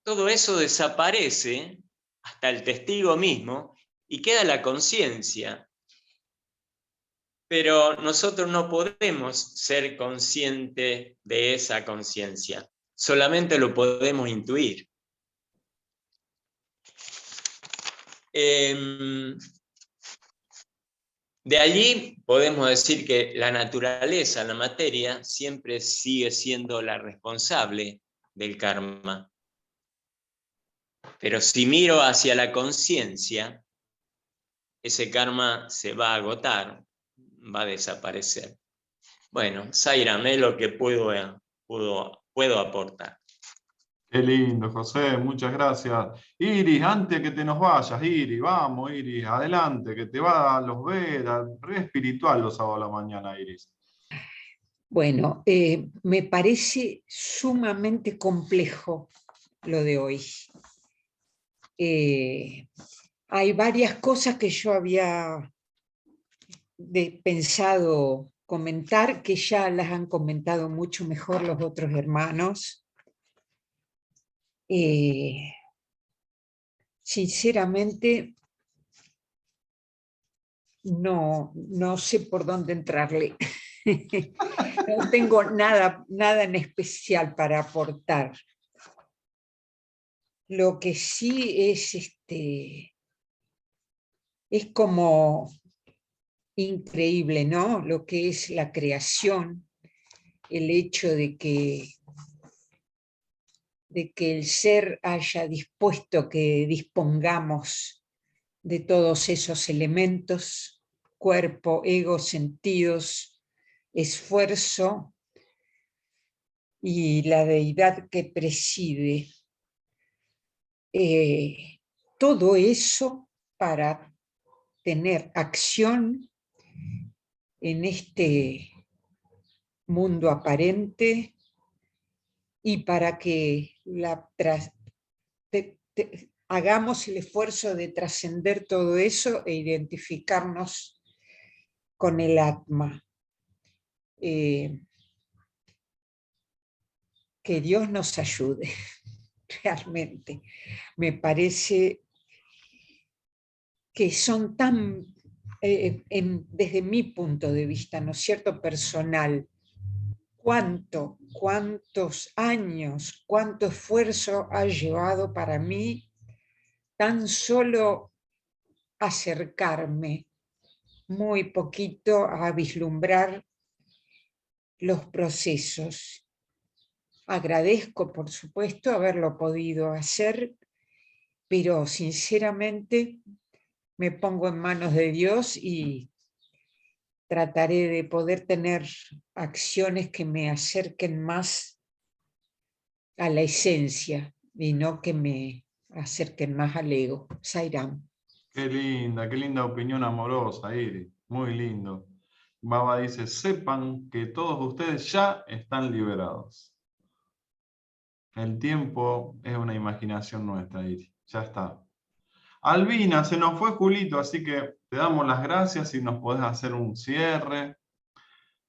todo eso desaparece, hasta el testigo mismo, y queda la conciencia. Pero nosotros no podemos ser conscientes de esa conciencia, solamente lo podemos intuir. De allí podemos decir que la naturaleza, la materia, siempre sigue siendo la responsable del karma. Pero si miro hacia la conciencia, ese karma se va a agotar, va a desaparecer. Bueno, Zairam, es lo que puedo aportar. Qué lindo, José, muchas gracias. Iris, antes que te nos vayas, Iris, vamos, Iris, adelante, que te va a los Vedas, re espiritual los sábados a la mañana, Iris. Bueno, me parece sumamente complejo lo de hoy. Hay varias cosas que yo había pensado comentar, que ya las han comentado mucho mejor los otros hermanos. sinceramente no sé por dónde entrarle. No tengo nada en especial para aportar. Lo que sí es como increíble, ¿no? Lo que es la creación, el hecho de que el ser haya dispuesto que dispongamos de todos esos elementos, cuerpo, ego, sentidos, esfuerzo, y la deidad que preside. Todo eso para tener acción en este mundo aparente y para que hagamos el esfuerzo de trascender todo eso e identificarnos con el Atma. Que Dios nos ayude, realmente. Me parece que son tan, desde mi punto de vista, ¿no es cierto?, personal, cuántos años, cuánto esfuerzo ha llevado para mí tan solo acercarme muy poquito a vislumbrar los procesos. Agradezco, por supuesto, haberlo podido hacer, pero sinceramente me pongo en manos de Dios y trataré de poder tener acciones que me acerquen más a la esencia y no que me acerquen más al ego. Sairam. Qué linda opinión amorosa, Iris. Muy lindo. Baba dice, sepan que todos ustedes ya están liberados. El tiempo es una imaginación nuestra, Iris. Ya está. Albina, se nos fue Julito, así que te damos las gracias y nos podés hacer un cierre.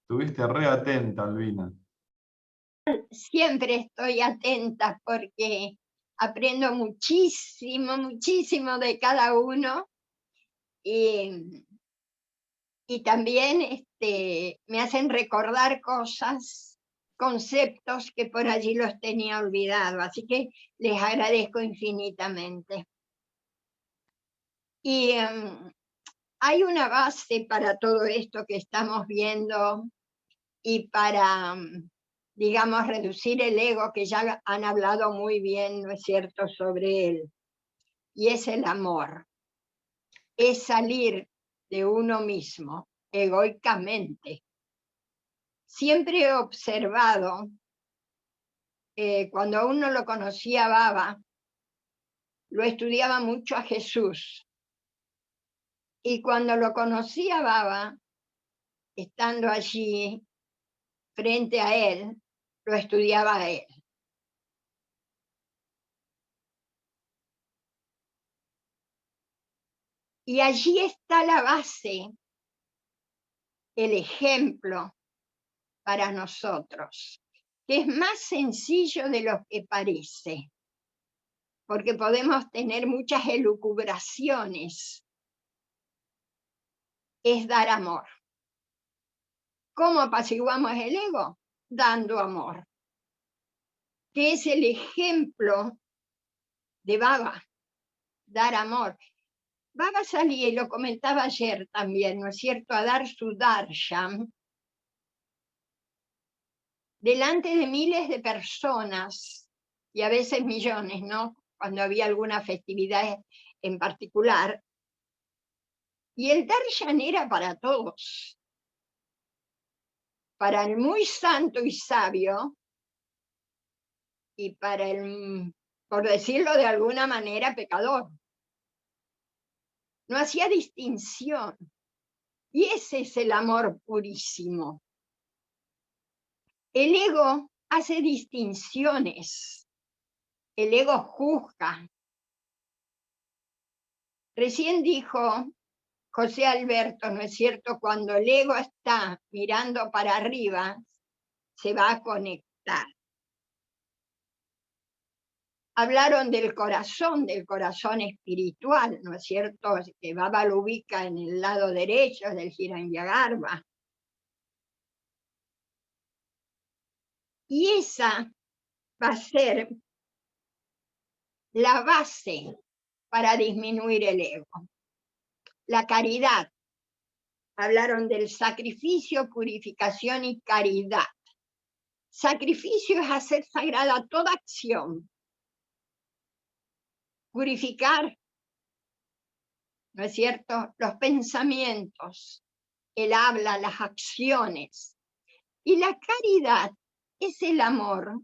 Estuviste re atenta, Albina. Siempre estoy atenta porque aprendo muchísimo de cada uno y también me hacen recordar cosas, conceptos que por allí los tenía olvidados, así que les agradezco infinitamente. Y hay una base para todo esto que estamos viendo y para, digamos, reducir el ego, que ya han hablado muy bien, ¿no es cierto?, sobre él, y es el amor. Es salir de uno mismo, egoicamente. Siempre he observado, cuando aún no lo conocía a Baba, lo estudiaba mucho a Jesús, y cuando lo conocí a Baba, estando allí frente a él, lo estudiaba a él. Y allí está la base, el ejemplo para nosotros, que es más sencillo de lo que parece, porque podemos tener muchas elucubraciones. Es dar amor. ¿Cómo apaciguamos el ego? Dando amor, que es el ejemplo de Baba, dar amor. Baba salía, y lo comentaba ayer también, ¿no es cierto?, a dar su darshan delante de miles de personas, y a veces millones, ¿no?, cuando había alguna festividad en particular, y el darshan era para todos, para el muy santo y sabio, y para el, por decirlo de alguna manera, pecador. No hacía distinción, y ese es el amor purísimo. El ego hace distinciones, el ego juzga. Recién dijo José Alberto, ¿no es cierto?, cuando el ego está mirando para arriba, se va a conectar. Hablaron del corazón espiritual, ¿no es cierto? Que Baba lo ubica en el lado derecho del Hiranyagarbha. Y esa va a ser la base para disminuir el ego. La caridad. Hablaron del sacrificio, purificación y caridad. Sacrificio es hacer sagrada toda acción. Purificar, ¿no es cierto?, los pensamientos, el habla, las acciones. Y la caridad es el amor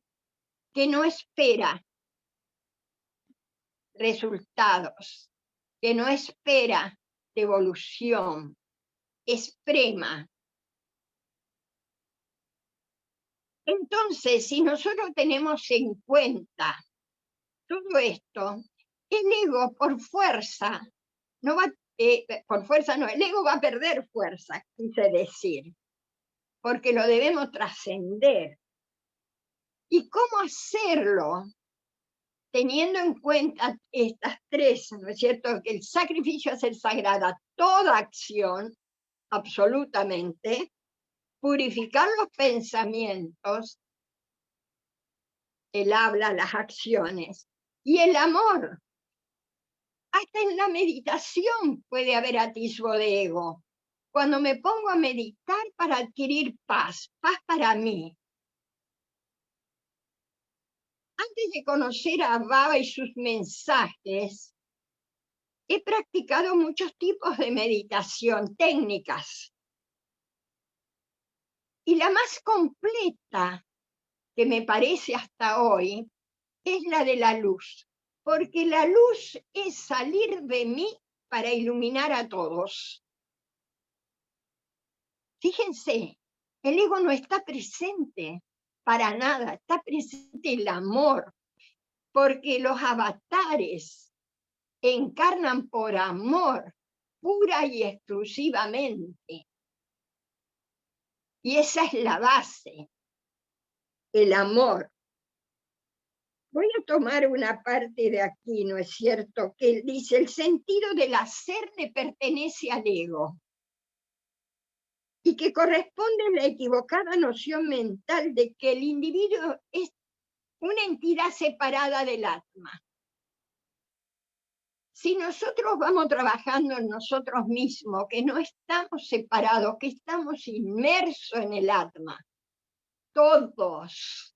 que no espera resultados, que no espera devolución, es prema. Entonces, si nosotros tenemos en cuenta todo esto, el ego por fuerza no va, por fuerza no, el ego va a perder fuerza, quise decir, porque lo debemos trascender. ¿Y cómo hacerlo? Teniendo en cuenta estas tres, ¿no es cierto? Que el sacrificio es el sagrada, toda acción, absolutamente, purificar los pensamientos, el habla, las acciones, y el amor. Hasta en la meditación puede haber atisbo de ego. Cuando me pongo a meditar para adquirir paz, paz para mí. Antes de conocer a Baba y sus mensajes, he practicado muchos tipos de meditación, técnicas. Y la más completa que me parece hasta hoy es la de la luz. Porque la luz es salir de mí para iluminar a todos. Fíjense, el ego no está presente para nada, está presente el amor, porque los avatares encarnan por amor, pura y exclusivamente. Y esa es la base, el amor. Voy a tomar una parte de aquí, ¿no es cierto? Que dice, el sentido del hacer le pertenece al ego. Y que corresponde a la equivocada noción mental de que el individuo es una entidad separada del alma. Si nosotros vamos trabajando en nosotros mismos, que no estamos separados, que estamos inmersos en el alma, todos,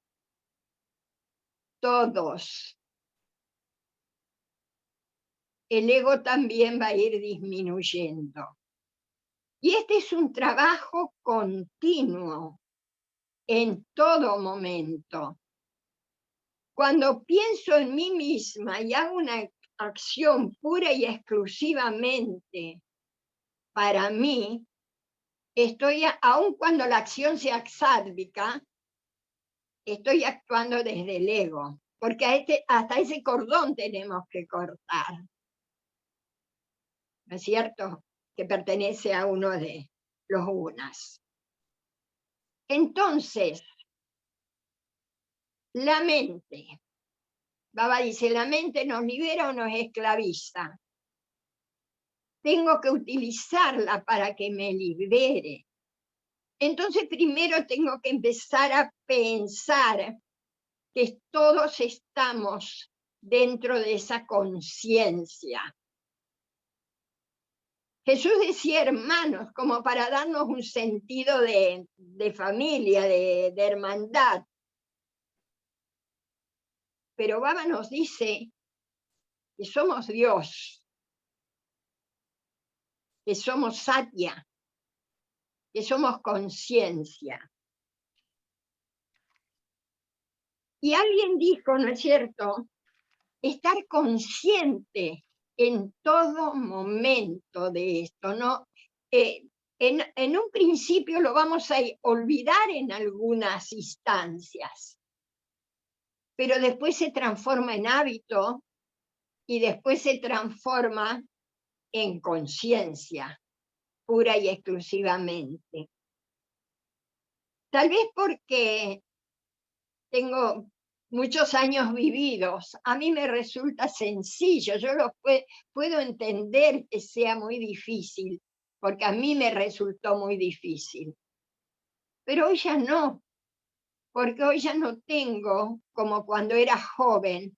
el ego también va a ir disminuyendo. Y este es un trabajo continuo, en todo momento. Cuando pienso en mí misma y hago una acción pura y exclusivamente para mí, aun cuando la acción sea sádvica, estoy actuando desde el ego, porque hasta ese cordón tenemos que cortar. ¿No es cierto? Que pertenece a uno de los gunas. Entonces, la mente, Baba dice, la mente nos libera o nos esclaviza. Tengo que utilizarla para que me libere. Entonces primero tengo que empezar a pensar que todos estamos dentro de esa conciencia. Jesús decía hermanos, como para darnos un sentido de familia, de hermandad. Pero Baba nos dice que somos Dios, que somos Satya, que somos conciencia. Y alguien dijo, ¿no es cierto?, estar consciente en todo momento de esto, ¿no? En un principio lo vamos a olvidar en algunas instancias, pero después se transforma en hábito y después se transforma en conciencia, pura y exclusivamente. Tal vez porque tengo muchos años vividos. A mí me resulta sencillo, yo puedo entender que sea muy difícil, porque a mí me resultó muy difícil. Pero hoy ya no, porque hoy ya no tengo, como cuando era joven,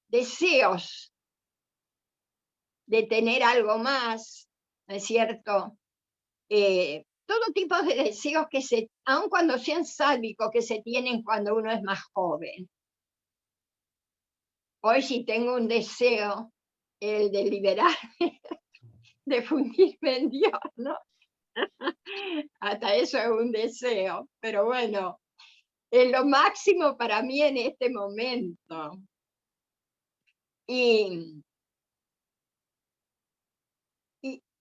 deseos de tener algo más, ¿no es cierto? Todo tipo de deseos que aun cuando sean sádicos, que se tienen cuando uno es más joven. Hoy sí tengo un deseo, el de liberarme, de fundirme en Dios, ¿no? Hasta eso es un deseo, pero bueno, es lo máximo para mí en este momento. Y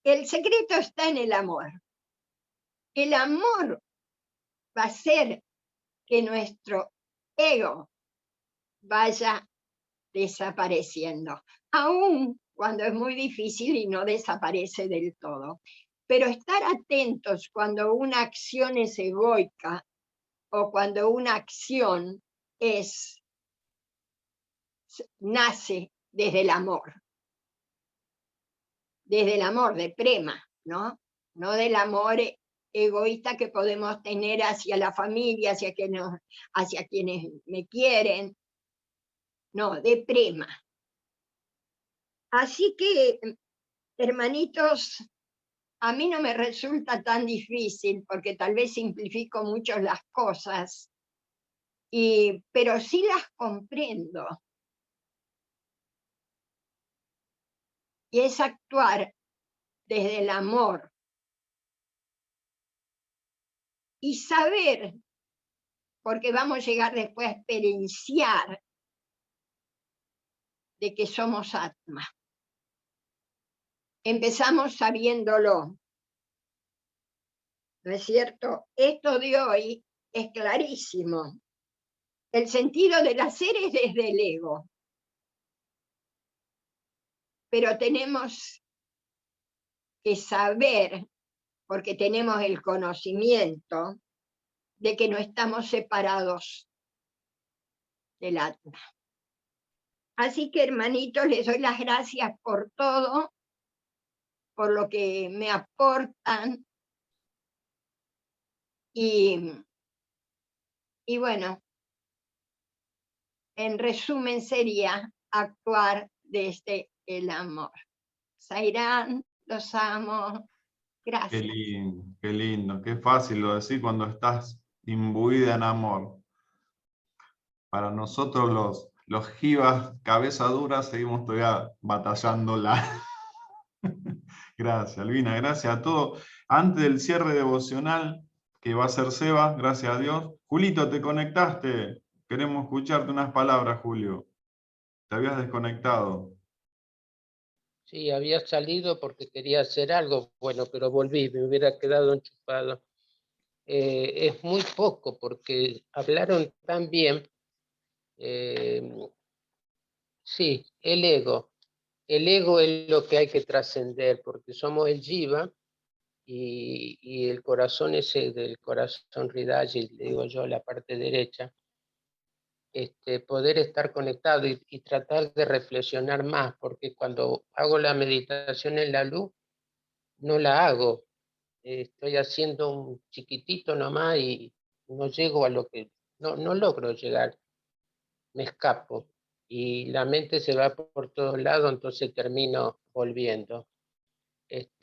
el secreto está en el amor. El amor va a hacer que nuestro ego vaya desapareciendo, aún cuando es muy difícil y no desaparece del todo. Pero estar atentos cuando una acción es egoica o cuando una acción nace desde el amor de prema, ¿no? No del amor egoísta que podemos tener hacia la familia, hacia quienes me quieren, no, de prema. Así que, hermanitos, a mí no me resulta tan difícil, porque tal vez simplifico mucho las cosas, pero sí las comprendo. Y es actuar desde el amor. Y saber, porque vamos a llegar después a experienciar de que somos atma. Empezamos sabiéndolo, ¿no es cierto? Esto de hoy es clarísimo. El sentido del hacer es desde el ego. Pero tenemos que saber, porque tenemos el conocimiento, de que no estamos separados del atma. Así que, hermanitos, les doy las gracias por todo, por lo que me aportan. Y bueno, en resumen sería actuar desde el amor. Sairán, los amo. Gracias. Qué lindo, qué fácil lo decir cuando estás imbuida en amor. Para nosotros los jivas, cabeza dura, seguimos todavía batallándola. Gracias, Albina, gracias a todos. Antes del cierre devocional, que va a ser Seba, gracias a Dios. Julito, ¿te conectaste? Queremos escucharte unas palabras, Julio. Te habías desconectado. Sí, había salido porque quería hacer algo, bueno, pero volví, me hubiera quedado enchufado. Es muy poco porque hablaron tan bien. Sí, el ego. El ego es lo que hay que trascender porque somos el jiva y el corazón ese del corazón Hridayi, le digo yo, la parte derecha. Poder estar conectado y tratar de reflexionar más, porque cuando hago la meditación en la luz, no la hago. Estoy haciendo un chiquitito nomás y no llego a lo que, no logro llegar, me escapo. Y la mente se va por todos lados, entonces termino volviendo.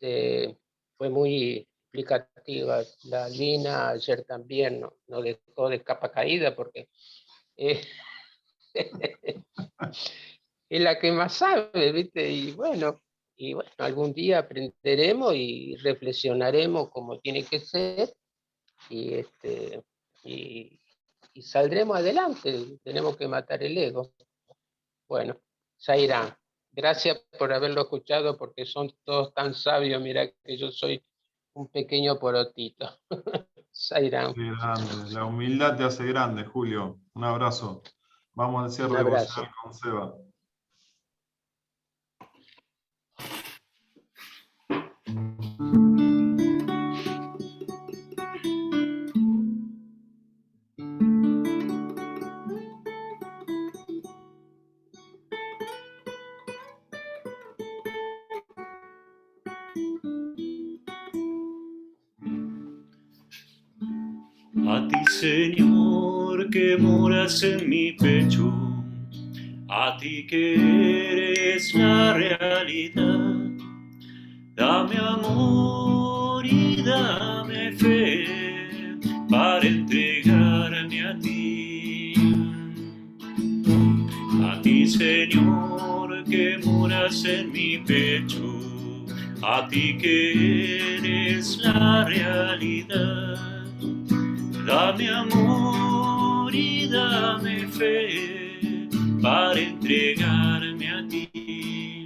Fue muy explicativa. La Lina ayer también no dejó de capa caída porque es la que más sabe, ¿viste? Y bueno, algún día aprenderemos y reflexionaremos como tiene que ser y saldremos adelante. Tenemos que matar el ego. Bueno, Zairán, gracias por haberlo escuchado porque son todos tan sabios. Mira que yo soy un pequeño porotito. Zairán. Qué grande. La humildad te hace grande, Julio. Un abrazo. Vamos al cierre Un abrazo. devocional con Seba. A ti, Señor, que moras en mi pecho, a ti que eres la realidad, dame amor y dame fe para entregarme a ti. A ti, Señor, que moras en mi pecho, a ti que eres la realidad, dame amor y dame fe para entregarme a ti.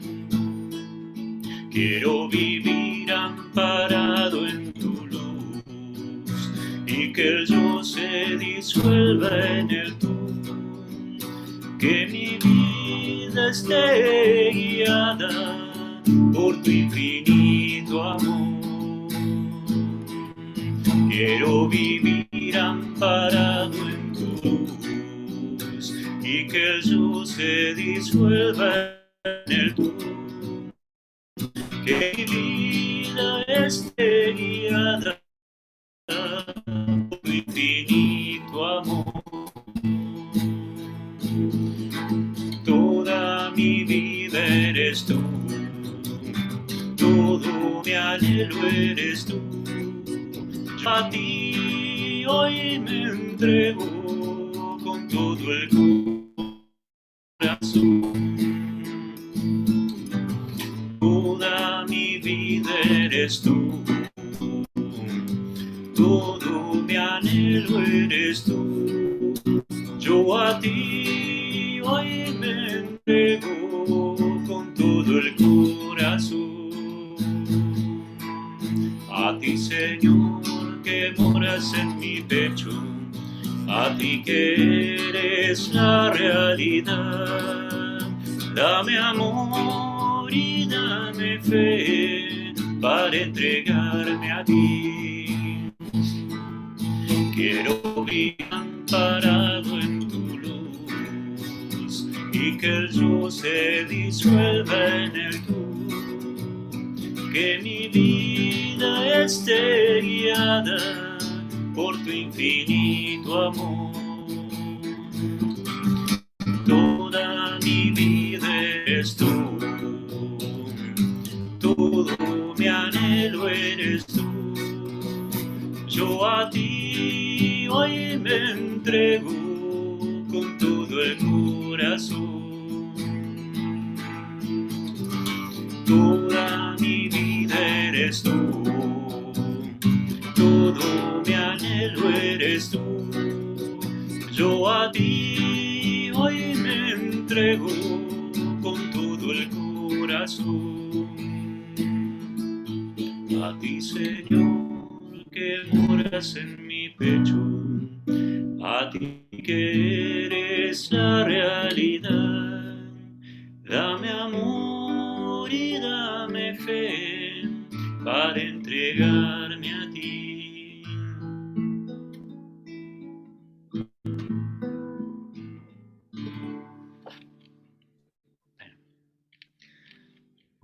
Quiero vivir amparado en tu luz y que el yo se disuelva en el tú. Que mi vida esté guiada por tu infinito amor. Quiero vivir amparado en tu luz y que el yo se disuelva en el tú. Que mi vida esté guiada por tu infinito amor. Toda mi vida eres tú, todo mi anhelo eres tú. Yo a ti hoy me entrego con todo el corazón. Toda mi vida eres tú, todo mi anhelo eres tú. Yo a ti hoy me entrego con todo el corazón. A ti, Señor, que moras en mi pecho, a ti que eres la realidad, dame amor y dame fe para entregarme a ti. Quiero vivir amparado en tu luz y que el yo se disuelva en el tú. Que mi vida esté guiada por tu infinito amor. Toda mi vida eres tú, todo mi anhelo eres tú. Yo a ti hoy me entrego con todo el corazón. Toda mi vida eres tú, todo mi anhelo eres tú. Yo a ti hoy me entrego con todo el corazón. A ti, Señor, que moras en mi pecho, a ti que eres la realidad, dame amor y dame fe para entregarme a ti.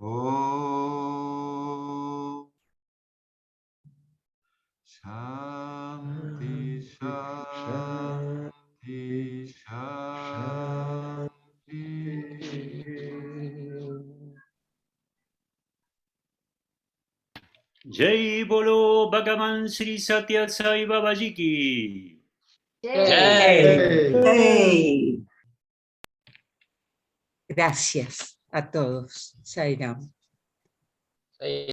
Oh, Shanti, Shanti, Shanti. Jai Bolo Bhagavan Sri Satya Sai Babaji Ki. Hey. Gracias a todos. Sairam.